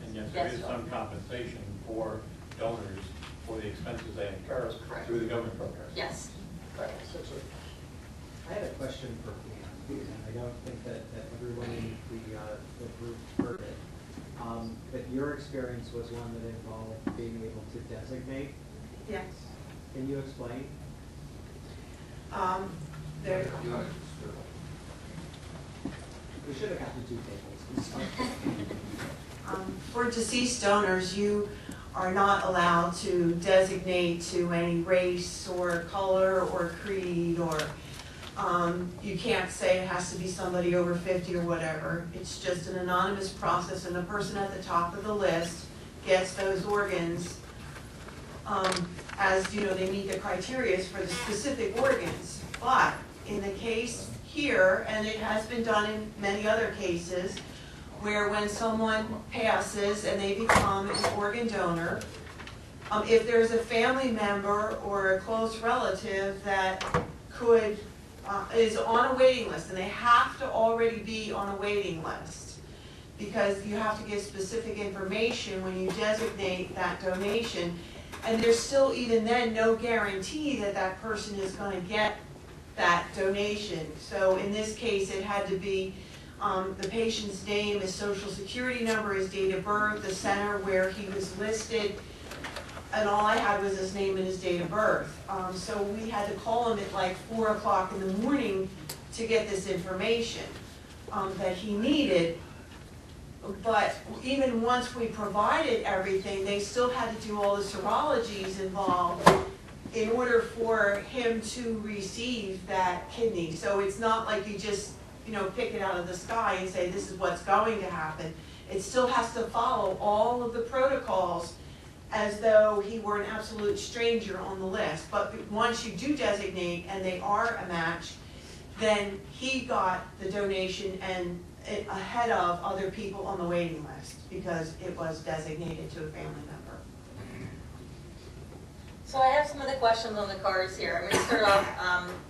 Speaker 11: And yes, there is some compensation for donors for the expenses they incur through the government programs.
Speaker 7: Yes. Correct.
Speaker 1: I had a question for Pam, and I don't think that everyone in the group heard it. But your experience was one that involved being able to designate.
Speaker 10: Yes.
Speaker 1: Can you explain?
Speaker 10: There,
Speaker 1: We should have gotten 2 tables.
Speaker 10: for deceased donors, you are not allowed to designate to any race or color or creed, or you can't say it has to be somebody over 50 or whatever. It's just an anonymous process, and the person at the top of the list gets those organs as, you know, they meet the criteria for the specific organs. But in the case here, and it has been done in many other cases, where when someone passes and they become an organ donor, if there's a family member or a close relative that is on a waiting list, and they have to already be on a waiting list, because you have to give specific information when you designate that donation, and there's still even then no guarantee that that person is going to get that donation. So in this case, it had to be the patient's name, his social security number, his date of birth, the center where he was listed, and all I had was his name and his date of birth. So we had to call him at like 4 o'clock in the morning to get this information that he needed. But even once we provided everything, they still had to do all the serologies involved in order for him to receive that kidney. So it's not like you just, you know, pick it out of the sky and say this is what's going to happen. It still has to follow all of the protocols as though he were an absolute stranger on the list. But once you do designate and they are a match, then he got the donation and ahead of other people on the waiting list because it was designated to a family member.
Speaker 7: So I have some of the questions on the cards here. I'm going to start off,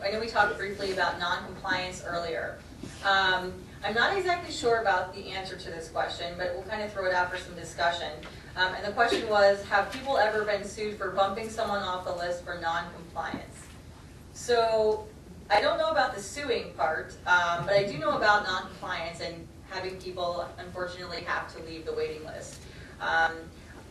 Speaker 7: I know we talked briefly about non-compliance earlier. I'm not exactly sure about the answer to this question, but we'll kind of throw it out for some discussion. And the question was, have people ever been sued for bumping someone off the list for non-compliance? So I don't know about the suing part, but I do know about non-compliance and having people, unfortunately, have to leave the waiting list.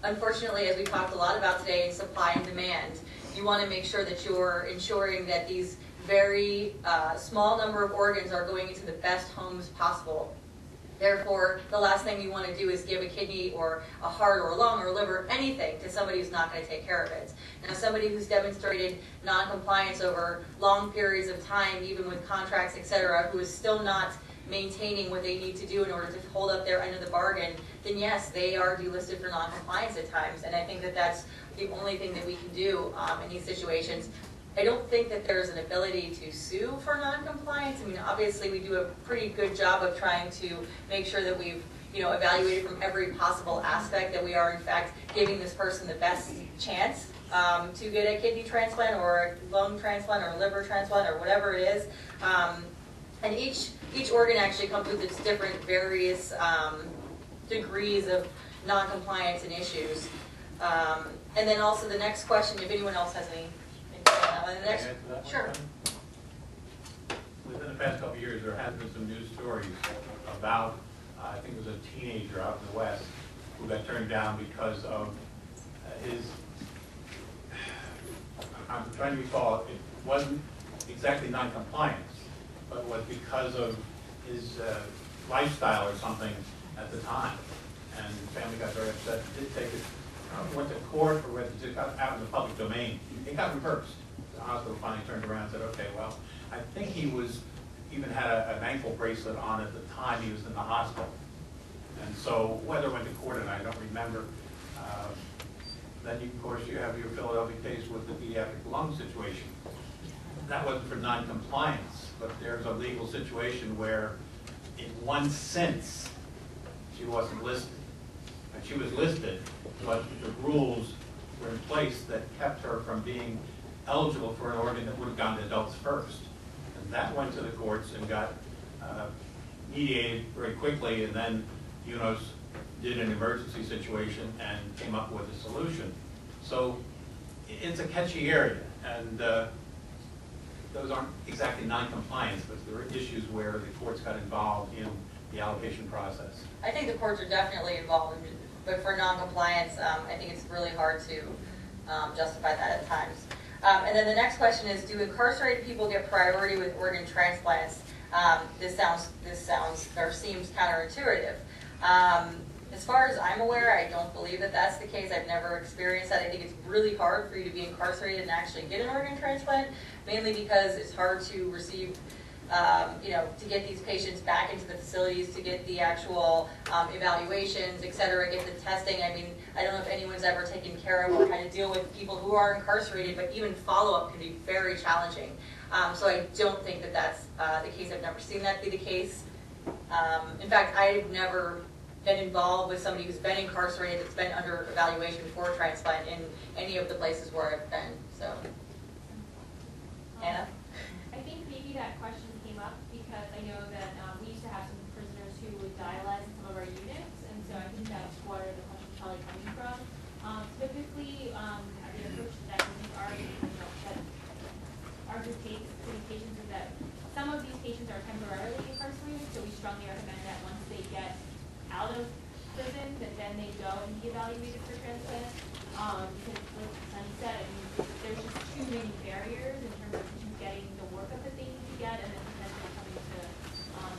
Speaker 7: unfortunately, as we talked a lot about today, in supply and demand, you want to make sure that you're ensuring that these very small number of organs are going into the best homes possible. Therefore, the last thing you want to do is give a kidney or a heart or a lung or a liver, anything, to somebody who's not going to take care of it. Now, somebody who's demonstrated non-compliance over long periods of time, even with contracts, etc., who is still not maintaining what they need to do in order to hold up their end of the bargain, then yes, they are delisted for non-compliance at times. And I think that that's the only thing that we can do in these situations. I don't think that there's an ability to sue for non-compliance. I mean, obviously, we do a pretty good job of trying to make sure that we've, evaluated from every possible aspect that we are, in fact, giving this person the best chance to get a kidney transplant or a lung transplant or a liver transplant or whatever it is. And each organ actually comes with its different various degrees of non-compliance and issues. And then also the next question, if anyone else has any. The next, sure.
Speaker 11: Within the past couple of years, there has been some news stories about, I think it was a teenager out in the West who got turned down because of his, I'm trying to recall, it wasn't exactly non-compliance, but it was because of his lifestyle or something at the time. And the family got very upset, did take it, went to court, or whether it got out in the public domain. It got reversed. The hospital finally turned around and said, okay, well, I think he was, even had an ankle bracelet on at the time he was in the hospital. And so whether it went to court, and I don't remember, then of course you have your Philadelphia case with the pediatric lung situation. That wasn't for non-compliance, but there's a legal situation where in one sense, she wasn't listed. And she was listed, but the rules were in place that kept her from being eligible for an organ that would have gone to adults first. And that went to the courts and got mediated very quickly, and then UNOS did an emergency situation and came up with a solution. So it's a catchy area, and those aren't exactly non-compliance, but there are issues where the courts got involved in the allocation process.
Speaker 7: I think the courts are definitely involved, but for non-compliance, I think it's really hard to justify that at times. And then the next question is, do incarcerated people get priority with organ transplants? This seems counterintuitive. As far as I'm aware, I don't believe that that's the case. I've never experienced that. I think it's really hard for you to be incarcerated and actually get an organ transplant, mainly because it's hard to receive, to get these patients back into the facilities, to get the actual evaluations, et cetera, get the testing. I mean, I don't know if anyone's ever taken care of or had to deal with people who are incarcerated, but even follow-up can be very challenging. So I don't think that that's the case. I've never seen that be the case. In fact, I've never been involved with somebody who's been incarcerated that's been under evaluation for transplant in any of the places where I've been. So, Anna?
Speaker 5: I think maybe that question came up because I know that we used to have some prisoners who would dialyze in some of our units, and so I think that's where the question's probably coming from. Typically, the approach to that our group takes to these patients is that some of these patients are temporarily incarcerated, so we strongly recommend that once they get out of prison, that then they go and be evaluated for transplant. Because, like Sunny said, I mean, there's just too many barriers in terms of getting the workup that they need to get, and then potentially coming to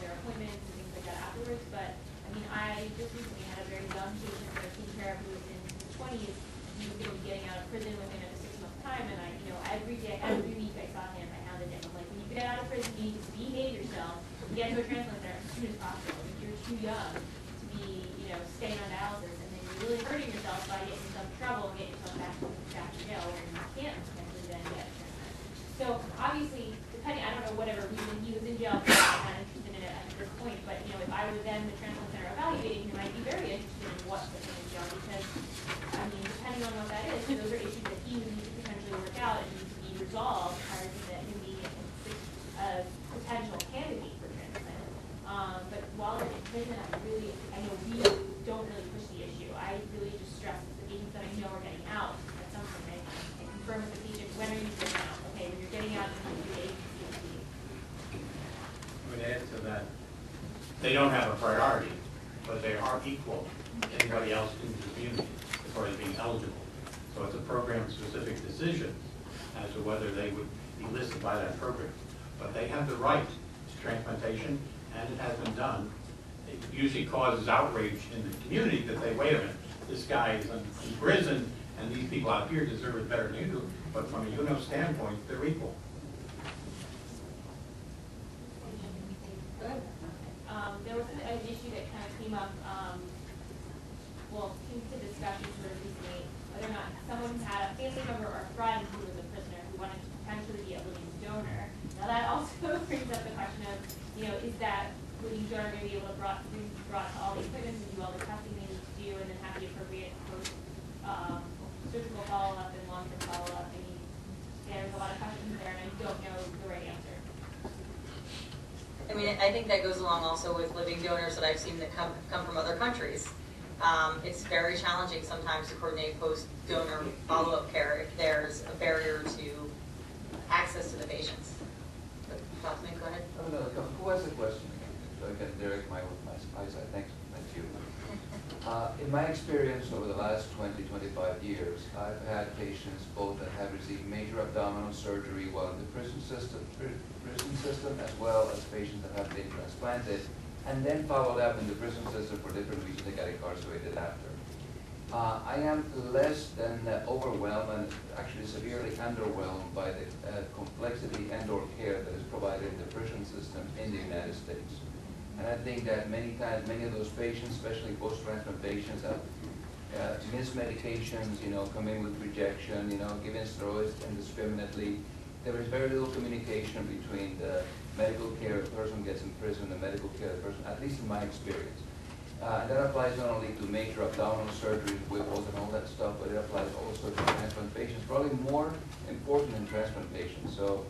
Speaker 5: their appointments and things like that afterwards. But I mean, I just recently had a very young patient that I was taking care of who was in his 20s. He was going to be getting out of prison within a 6-month time, and I, every day, every week I saw him. I hounded him. I'm like, when you get out of prison, you need to behave yourself and get into a transplant center as soon as possible. If you're too young to be, staying on dialysis, and then you're really hurting yourself by getting yourself in trouble and getting yourself back to jail where you can't potentially then get a transplant. So obviously, depending, I don't know whatever reason he was in jail for, I'm not interested in it at this point, but if I were then the transplant center evaluating him, I'd be very interested in what put him in jail, because I mean, depending on what that is, those are issues that he would need to potentially work out and need to be resolved prior to him being a potential candidate for transplant. But while they're in prison, I know we don't really push the issue. I really just stress that the patients that I know are getting out, at some point I confirm with the patient, when are you getting out? Okay, when you're getting out, you need to do A, B, C, and D.
Speaker 11: I would add to that, they don't have a priority, but they are equal to anybody else in the community. as far as being eligible. So it's a program-specific decision as to whether they would be listed by that program. But they have the right to transplantation, and it has been done. It usually causes outrage in the community that they, wait a minute, this guy is in prison, and these people out here deserve it better than you do. But from a UNO standpoint, they're equal.
Speaker 5: There was an issue that kind of came up, came to discussion sort of recently, whether or not someone had a family member or a friend who was a prisoner who wanted to potentially be a living donor. Now that also brings up the question of, is that living donor going to be able to be brought to all the appointments and do all the testing they need to do, and then have the appropriate post surgical follow-up and long-term follow-up? I mean, there's a lot of questions there, and I don't know the right answer.
Speaker 7: I mean, I think that goes along also with living donors that I've seen that come from other countries. It's very challenging sometimes to coordinate post-donor follow-up care if there's a barrier to access to the patients. Cosme, go ahead.
Speaker 2: I have another couple. Who has the question again? So I can direct my eyesight. Thanks. Thank you. In my experience over the last 20, 25 years, I've had patients both that have received major abdominal surgery while in the prison system, as well as patients that have been transplanted and then followed up in the prison system for different reasons. They got incarcerated after. I am less than overwhelmed and actually severely underwhelmed by the complexity and/or care that is provided in the prison system in the United States. And I think that many times, many of those patients, especially post-transplant patients, have missed medications, come in with rejection, given steroids indiscriminately. There is very little communication between the medical care the person gets in prison and the medical care the person, at least in my experience. And that applies not only to major abdominal surgeries, whipples and all that stuff, but it applies also to transplant patients, probably more important in transplant patients. So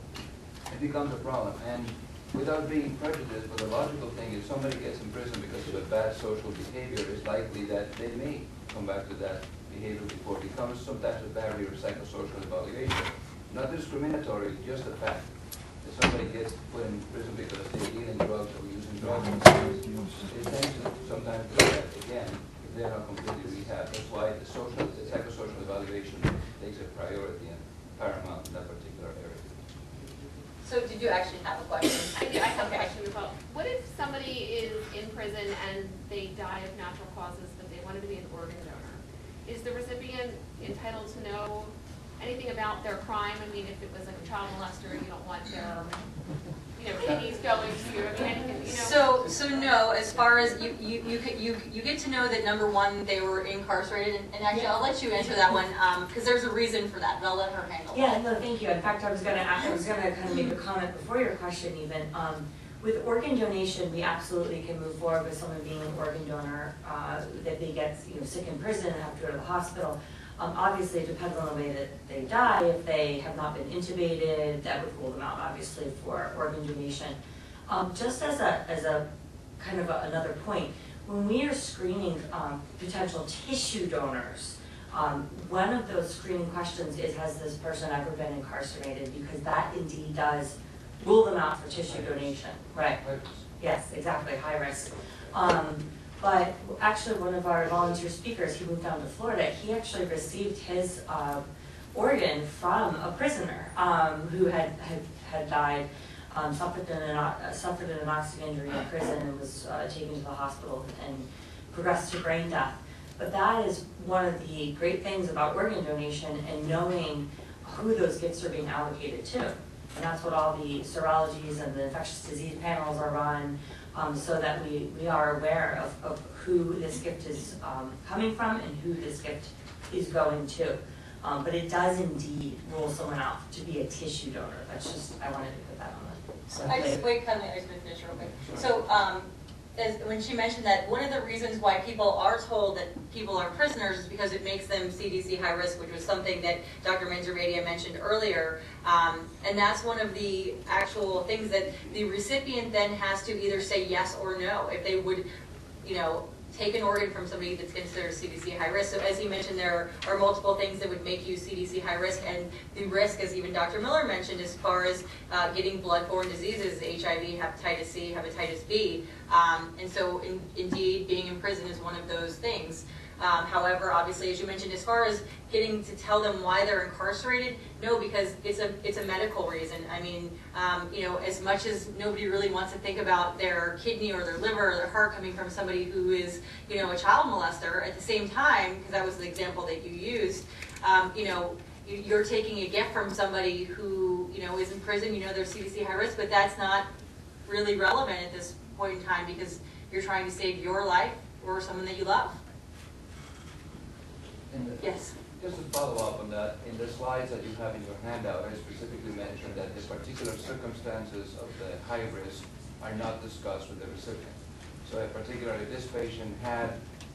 Speaker 2: it becomes a problem. And without being prejudiced, but the logical thing is somebody gets in prison because of a bad social behavior, it's likely that they may come back to that behavior before it becomes sometimes a barrier of psychosocial evaluation. Not discriminatory, just the fact that somebody gets put in prison because they're dealing drugs or using drugs. They tend to sometimes do that again if they're not completely rehabbed. That's why the psychosocial evaluation takes a priority and paramount in that particular area.
Speaker 7: So did you actually have a question?
Speaker 5: I do. I have a question about, what if somebody is in prison and they die of natural causes, but they wanted to be an organ donor? Is the recipient entitled to know anything about their crime? I mean, if it was like a child molester, you don't want their, kidneys going to, anything,
Speaker 7: So no, as far as you get to know that, number one, they were incarcerated, and actually I'll let you answer that one, because there's a reason for that, and I'll let her handle that.
Speaker 12: Yeah, no, thank you. In fact, I was gonna kind of make a comment before your question even. With organ donation, we absolutely can move forward with someone being an organ donor, that they get sick in prison and have to go to the hospital. Obviously, it depends on the way that they die. If they have not been intubated, that would rule them out, obviously, for organ donation. Just as a kind of another point, when we are screening potential tissue donors, one of those screening questions is, has this person ever been incarcerated? Because that indeed does rule them out for tissue donation. Right. Yes, exactly, high risk. But actually one of our volunteer speakers, he moved down to Florida, he actually received his organ from a prisoner who had died, suffered an anoxic injury in prison and was taken to the hospital and progressed to brain death. But that is one of the great things about organ donation and knowing who those gifts are being allocated to. And that's what all the serologies and the infectious disease panels are run, so that we are aware of who this gift is coming from and who this gift is going to. But it does indeed rule someone out to be a tissue donor. That's just, I wanted to put that on the
Speaker 7: So I just finish real quick. So when she mentioned that one of the reasons why people are told that people are prisoners is because it makes them CDC high risk, which was something that Dr. Manzarbeitia mentioned earlier. And that's one of the actual things that the recipient then has to either say yes or no if they would, take an organ from somebody that's considered CDC high risk. So as he mentioned, there are multiple things that would make you CDC high risk, and the risk, as even Dr. Miller mentioned, as far as getting bloodborne diseases, HIV, hepatitis C, hepatitis B. And so indeed, being in prison is one of those things. However, obviously, as you mentioned, as far as getting to tell them why they're incarcerated, no, because it's a medical reason. I mean, you know, as much as nobody really wants to think about their kidney or their liver or their heart coming from somebody who is, you know, a child molester, at the same time, because that was the example that you used, you know, you're taking a gift from somebody who, you know, is in prison, you know, they're CDC high risk, but that's not really relevant at this point in time because you're trying to save your life or someone that you love. Yes.
Speaker 2: Just to follow up on that, in the slides that you have in your handout, I specifically mentioned that the particular circumstances of the high risk are not discussed with the recipient. So particularly if this patient had,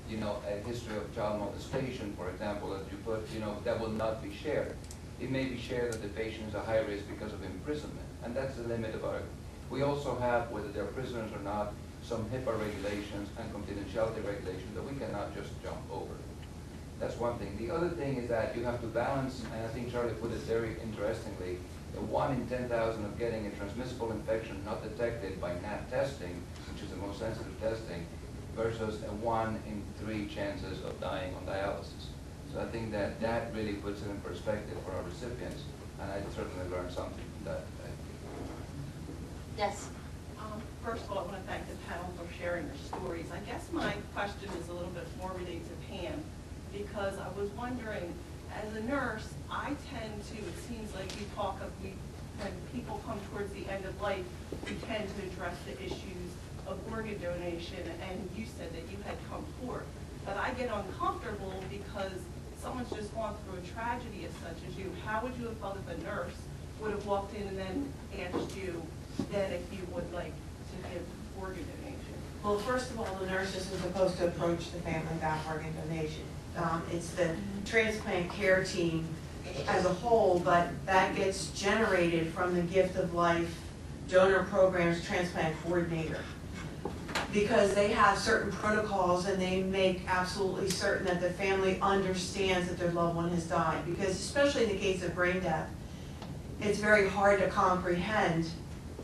Speaker 2: you know, a history of child molestation, for example, that you put, you know, that will not be shared. It may be shared that the patient is a high risk because of imprisonment, and that's the limit of our. We also have, whether they're prisoners or not, some HIPAA regulations and confidentiality regulations that we cannot just jump over. That's one thing. The other thing is that you have to balance, and I think Charlie put it very interestingly, the 1 in 10,000 of getting a transmissible infection not detected by NAT testing, which is the most sensitive testing, versus a 1 in 3 chances of dying on dialysis. So I think that that really puts it in perspective for our recipients, and I certainly learned something from that.
Speaker 7: Yes.
Speaker 14: First of all, I want to thank the panel for sharing their stories. I guess my question is a little bit more related to Pam, because I was wondering, as a nurse, I tend to, it seems like you talk of, when people come towards the end of life, we tend to address the issues of organ donation, and you said that you had come forth. But I get uncomfortable because someone's just gone through a tragedy as such as you. How would you have felt if a nurse would have walked in and then asked you then if you would like to give organ donation?
Speaker 10: Well, first of all, the nurses are supposed to approach the family about organ donation. It's the transplant care team as a whole, but that gets generated from the Gift of Life Donor Programs Transplant Coordinator, because they have certain protocols and they make absolutely certain that the family understands that their loved one has died. Because especially in the case of brain death, it's very hard to comprehend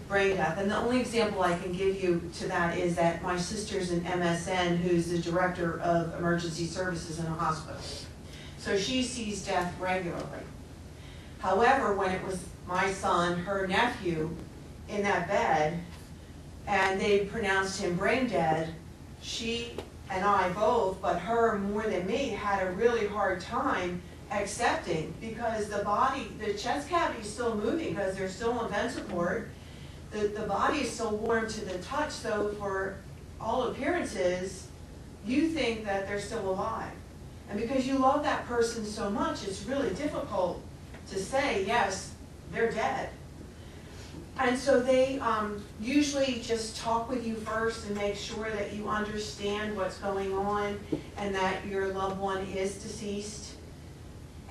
Speaker 10: brain death. And the only example I can give you to that is that my sister's an MSN who's the director of emergency services in a hospital. So she sees death regularly. However, when it was my son, her nephew, in that bed, and they pronounced him brain dead, she and I both, but her more than me, had a really hard time accepting, because the body, the chest cavity is still moving because they're still on vent support. The body is still warm to the touch, so for all appearances, you think that they're still alive. And because you love that person so much, it's really difficult to say, yes, they're dead. And so they usually just talk with you first and make sure that you understand what's going on and that your loved one is deceased.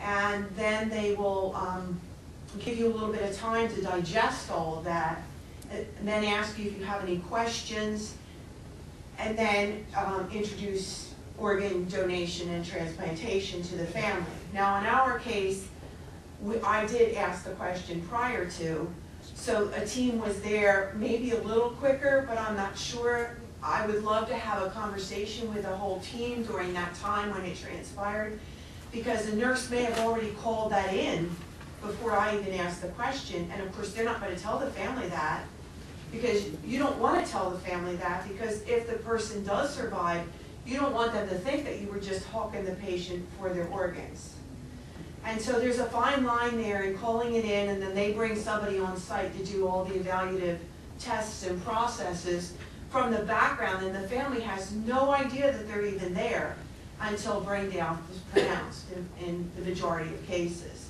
Speaker 10: And then they will give you a little bit of time to digest all of that, and then ask you if you have any questions, and then introduce organ donation and transplantation to the family. Now in our case, I did ask the question prior to, so a team was there maybe a little quicker, but I'm not sure. I would love to have a conversation with the whole team during that time when it transpired, because the nurse may have already called that in before I even asked the question. And of course, they're not going to tell the family that, because you don't want to tell the family that, because if the person does survive, you don't want them to think that you were just hawking the patient for their organs. And so there's a fine line there in calling it in, and then they bring somebody on site to do all the evaluative tests and processes from the background, and the family has no idea that they're even there until brain death is pronounced in the majority of cases.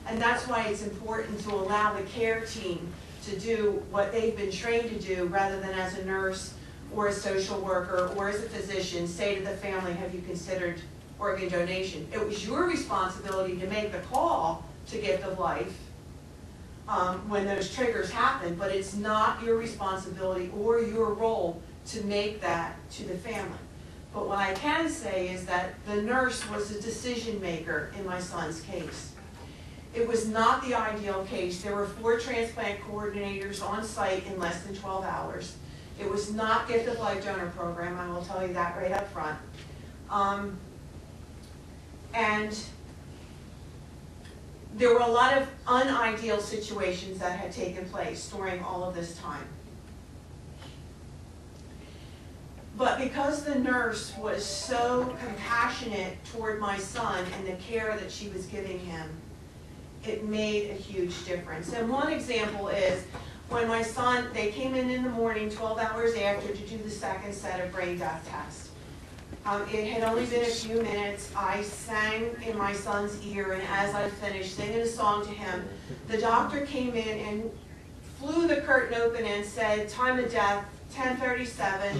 Speaker 10: And that's why it's important to allow the care team to do what they've been trained to do, rather than as a nurse or a social worker or as a physician say to the family, have you considered organ donation? It was your responsibility to make the call to Gift of Life when those triggers happen, but it's not your responsibility or your role to make that to the family. But what I can say is that the nurse was a decision maker in my son's case. It was not the ideal case. There were 4 transplant coordinators on site in less than 12 hours. It was not Gift of Life donor program, I will tell you that right up front. And there were a lot of unideal situations that had taken place during all of this time. But because the nurse was so compassionate toward my son and the care that she was giving him, it made a huge difference. And one example is when my son, they came in the morning, 12 hours after, to do the second set of brain death tests. It had only been a few minutes. I sang in my son's ear, and as I finished singing a song to him, the doctor came in and flew the curtain open and said, time of death, 10:37,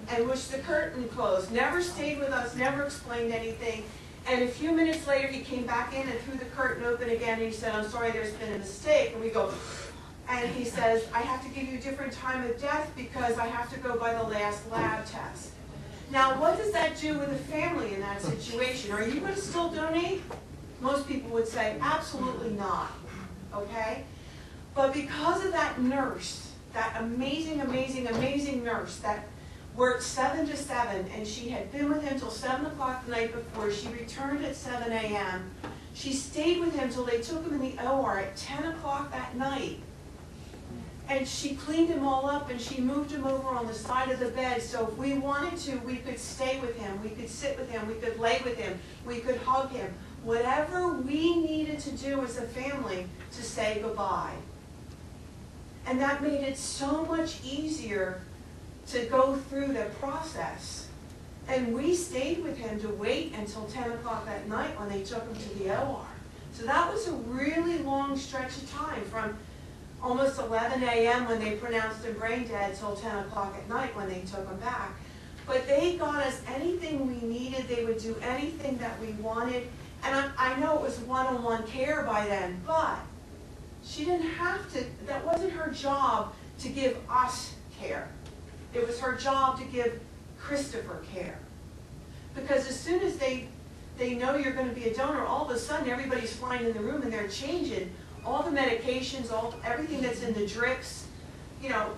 Speaker 10: and wished the curtain closed. Never stayed with us, never explained anything. And a few minutes later, he came back in and threw the curtain open again, and he said, I'm sorry, there's been a mistake. And we go, and he says, I have to give you a different time of death because I have to go by the last lab test. Now, what does that do with a family in that situation? Are you going to still donate? Most people would say, absolutely not, okay? But because of that nurse, that amazing, amazing, amazing nurse that worked 7 to 7, and she had been with him till 7 o'clock the night before, she returned at 7 a.m., she stayed with him till they took him in the OR at 10 o'clock that night. And she cleaned him all up and she moved him over on the side of the bed, so if we wanted to, we could stay with him, we could sit with him, we could lay with him, we could hug him. Whatever we needed to do as a family to say goodbye. And that made it so much easier to go through the process. And we stayed with him to wait until 10 o'clock that night when they took him to the OR. So that was a really long stretch of time, from almost 11 a.m. when they pronounced him brain dead till 10 o'clock at night when they took him back. But they got us anything we needed. They would do anything that we wanted. And I know it was one-on-one care by then, but she didn't have to, that wasn't her job to give us care. It was her job to give Christopher care. Because as soon as they know you're going to be a donor, all of a sudden everybody's flying in the room and they're changing all the medications, everything that's in the drips, you know,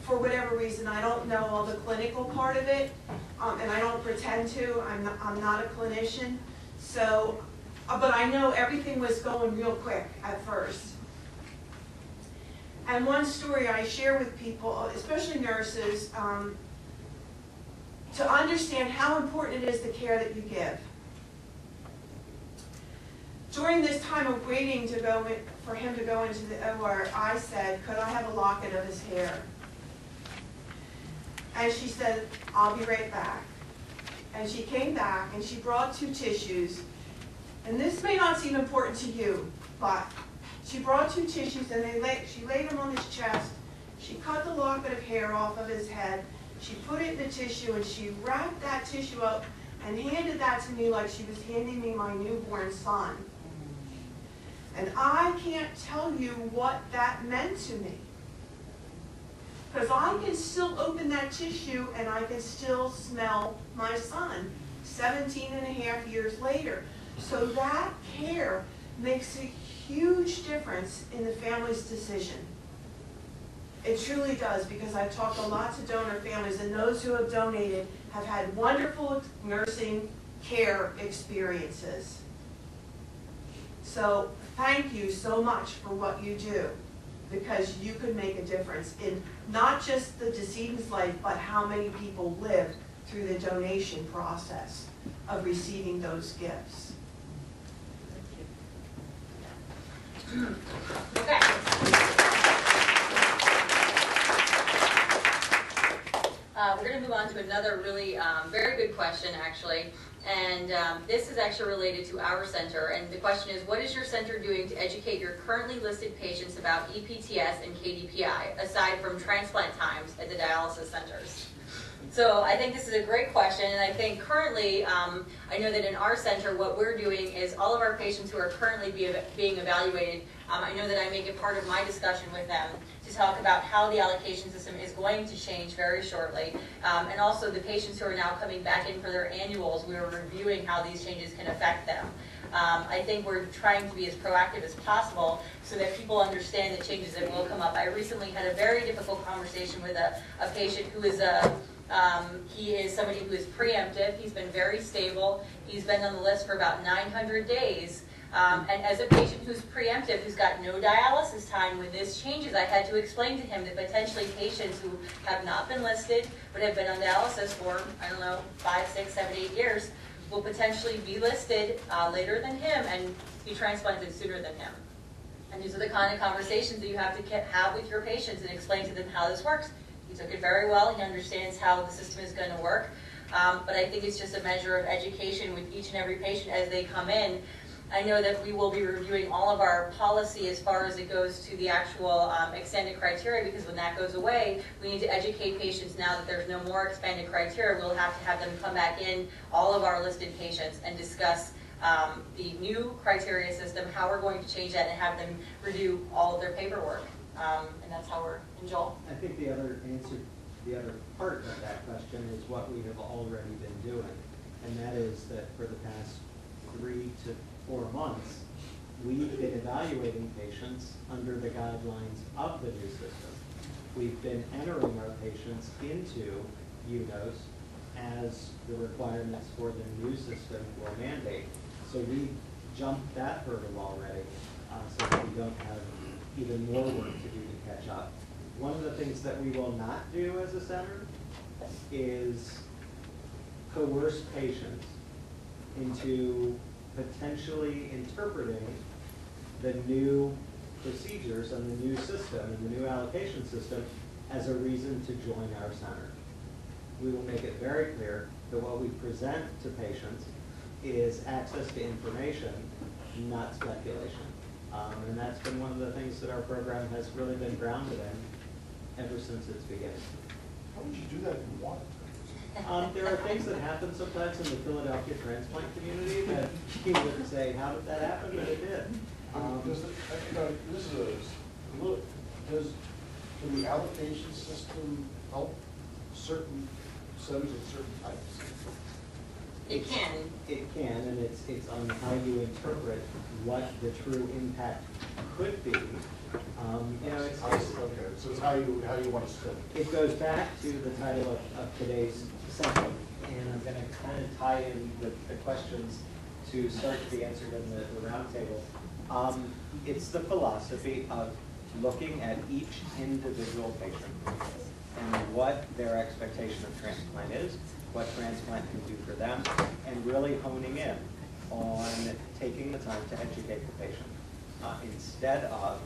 Speaker 10: for whatever reason. I don't know all the clinical part of it, and I don't pretend to. I'm not a clinician. So, but I know everything was going real quick at first. And one story I share with people, especially nurses, to understand how important it is the care that you give. During this time of waiting to go for him to go into the OR, I said, could I have a locket of his hair? And she said, I'll be right back. And she came back and she brought 2 tissues. And this may not seem important to you, but she brought 2 tissues and she laid them on his chest. She cut the locket of hair off of his head. She put it in the tissue and she wrapped that tissue up and handed that to me like she was handing me my newborn son. And I can't tell you what that meant to me. Because I can still open that tissue and I can still smell my son 17 and a half years later. So that care makes a huge difference in the family's decision. It truly does, because I've talked a lot to donor families, and those who have donated have had wonderful nursing care experiences. So thank you so much for what you do, because you could make a difference in not just the decedent's life, but how many people live through the donation process of receiving those gifts.
Speaker 7: Okay. We're going to move on to another really very good question, actually. And this is actually related to our center. And the question is, what is your center doing to educate your currently listed patients about EPTS and KDPI, aside from transplant times at the dialysis centers? So I think this is a great question, and I think currently, I know that in our center, what we're doing is all of our patients who are currently being evaluated, I know that I make it part of my discussion with them to talk about how the allocation system is going to change very shortly, and also the patients who are now coming back in for their annuals, we are reviewing how these changes can affect them. I think we're trying to be as proactive as possible so that people understand the changes that will come up. I recently had a very difficult conversation with a patient who is he is somebody who is preemptive. He's been very stable. He's been on the list for about 900 days. And as a patient who's preemptive, who's got no dialysis time, when this changes, I had to explain to him that potentially patients who have not been listed but have been on dialysis for, I don't know, 5, 6, 7, 8 years will potentially be listed later than him and be transplanted sooner than him. And these are the kind of conversations that you have to have with your patients and explain to them how this works. He took it very well. He understands how the system is going to work. But I think it's just a measure of education with each and every patient as they come in. I know that we will be reviewing all of our policy as far as it goes to the actual extended criteria, because when that goes away, we need to educate patients now that there's no more expanded criteria. We'll have to have them come back in, all of our listed patients, and discuss the new criteria system, how we're going to change that, and have them redo all of their paperwork. And that's how we're, and Joel?
Speaker 1: I think the other answer, the other part of that question is what we have already been doing. And that is that for the past 3 to 4 months, we've been evaluating patients under the guidelines of the new system. We've been entering our patients into UNOS as the requirements for the new system will mandate. So we jumped that hurdle already, so that we don't have even more work to do to catch up. One of the things that we will not do as a center is coerce patients into potentially interpreting the new procedures and the new system and the new allocation system as a reason to join our center. We will make it very clear that what we present to patients is access to information, not speculation. And that's been one of the things that our program has really been grounded in ever since its beginning.
Speaker 3: How would you do that if you wanted to?
Speaker 1: There are things that happen sometimes in the Philadelphia transplant community that you would say, how did that happen? But it did.
Speaker 3: Can the allocation system help certain centers of certain types?
Speaker 7: It can.
Speaker 1: It can, and it's on how you interpret what the true impact could be. You know, it's
Speaker 3: okay. So it's how you want to spin it.
Speaker 1: It goes back to the title of today's session, and I'm going to kind of tie in the questions to start to be answered in the roundtable. It's the philosophy of looking at each individual patient and what their expectation of transplant is, what transplant can do for them, and really honing in on taking the time to educate the patient instead of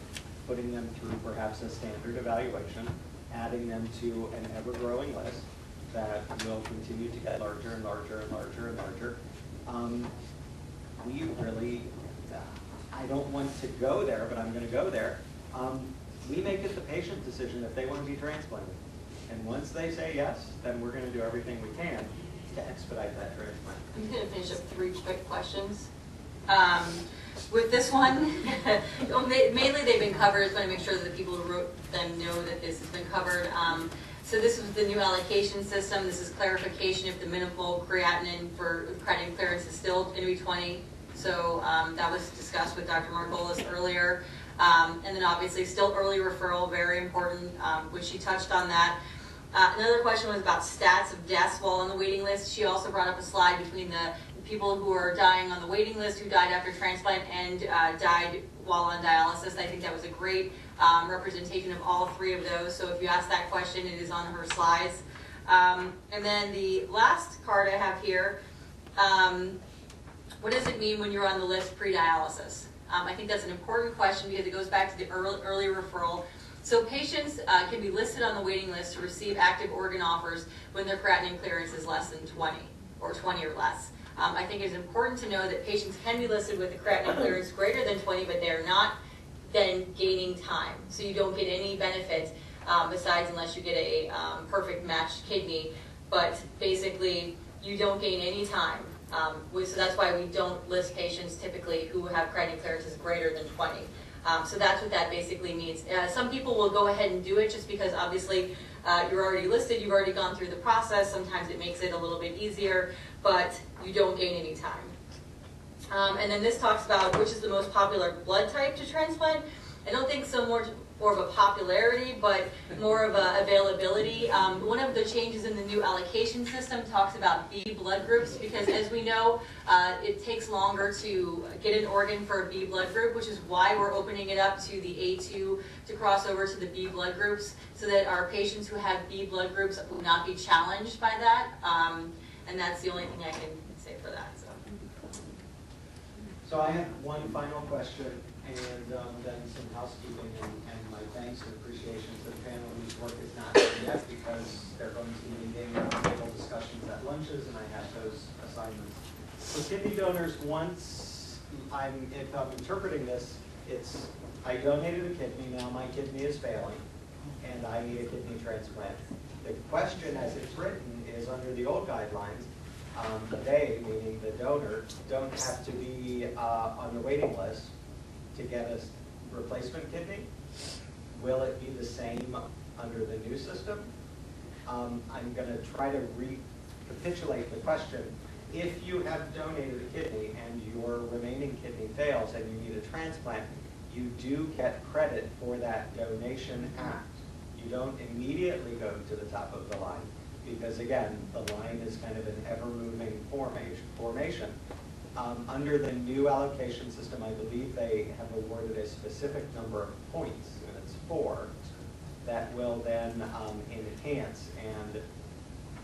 Speaker 1: putting them through perhaps a standard evaluation, adding them to an ever-growing list that will continue to get larger and larger and larger and larger. We really, I don't want to go there, but I'm going to go there. We make it the patient decision if they want to be transplanted. And once they say yes, then we're going to do everything we can to expedite that transplant.
Speaker 7: I'm going to finish up 3 quick questions. With this one, mainly they've been covered. I just want to make sure that the people who wrote them know that this has been covered. So this is the new allocation system. This is clarification if the minimal creatinine for creatinine clearance is still going to be 20. So that was discussed with Dr. Margolis earlier. And then obviously still early referral, very important, which she touched on that. Another question was about stats of deaths while on the waiting list. She also brought up a slide between the people who are dying on the waiting list, who died after transplant, and died while on dialysis. I think that was a great representation of all 3 of those. So if you ask that question, it is on her slides. And then the last card I have here, what does it mean when you're on the list pre-dialysis? I think that's an important question because it goes back to the early referral. So patients can be listed on the waiting list to receive active organ offers when their creatinine clearance is less than 20 or 20 or less. I think it's important to know that patients can be listed with a creatinine clearance greater than 20, but they're not then gaining time. So you don't get any benefit besides unless you get a perfect matched kidney. But basically, you don't gain any time. So that's why we don't list patients typically who have creatinine clearances greater than 20. So that's what that basically means. Some people will go ahead and do it just because obviously you're already listed, you've already gone through the process. Sometimes it makes it a little bit easier, but you don't gain any time. And then this talks about which is the most popular blood type to transplant. I don't think so more of a popularity, but more of a availability. One of the changes in the new allocation system talks about B blood groups, because as we know, it takes longer to get an organ for a B blood group, which is why we're opening it up to the A2 to cross over to the B blood groups, so that our patients who have B blood groups will not be challenged by that. And that's the only thing I can say for that.
Speaker 1: So I have one final question, and then some housekeeping, and my thanks and appreciation to the panel whose work is not done yet, because they're going to be leading roundtable discussions at lunches, and I have those assignments. So kidney donors, once if I'm interpreting this, it's I donated a kidney, now my kidney is failing, and I need a kidney transplant. The question as it's written is under the old guidelines, they, meaning the donor, don't have to be on the waiting list to get a replacement kidney. Will it be the same under the new system? I'm going to try to recapitulate the question. If you have donated a kidney and your remaining kidney fails and you need a transplant, you do get credit for that donation act. You don't immediately go to the top of the line, because again, the line is kind of an ever-moving formation. Under the new allocation system, I believe they have awarded a specific number of points, and it's 4, that will then enhance and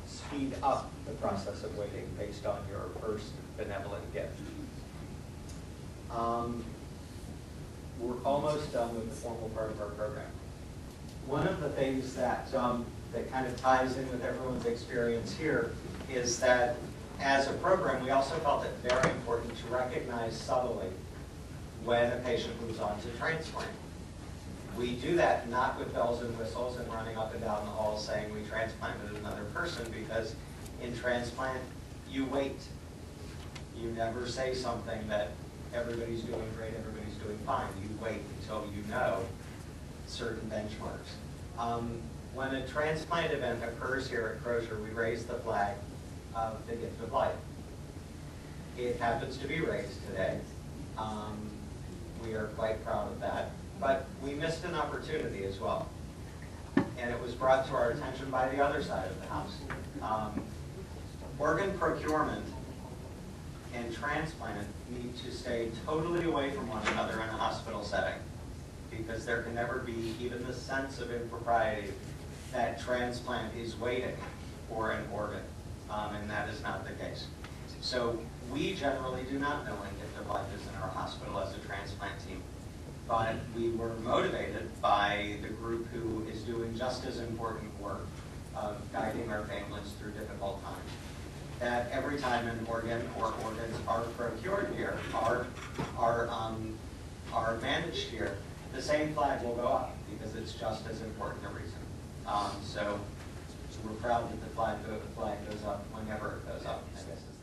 Speaker 1: speed up the process of waiting based on your first benevolent gift. We're almost done with the formal part of our program. One of the things that that kind of ties in with everyone's experience here is that as a program, we also felt it very important to recognize subtly when a patient moves on to transplant. We do that not with bells and whistles and running up and down the hall saying we transplanted another person, because in transplant, you wait. You never say something that everybody's doing great, everybody's doing fine. You wait until you know certain benchmarks. When a transplant event occurs here at Crozier, we raise the flag of the gift of life. It happens to be raised today. We are quite proud of that. But we missed an opportunity as well. And it was brought to our attention by the other side of the house. Organ procurement and transplant need to stay totally away from one another in a hospital setting, because there can never be even the sense of impropriety that transplant is waiting for an organ, and that is not the case. So we generally do not know when gift of life is in our hospital as a transplant team, but we were motivated by the group who is doing just as important work of guiding our families through difficult times, that every time an organ or organs are procured here, are managed here, the same flag will go up, because it's just as important a reason. So we're proud that the flag goes up whenever it goes up, I guess is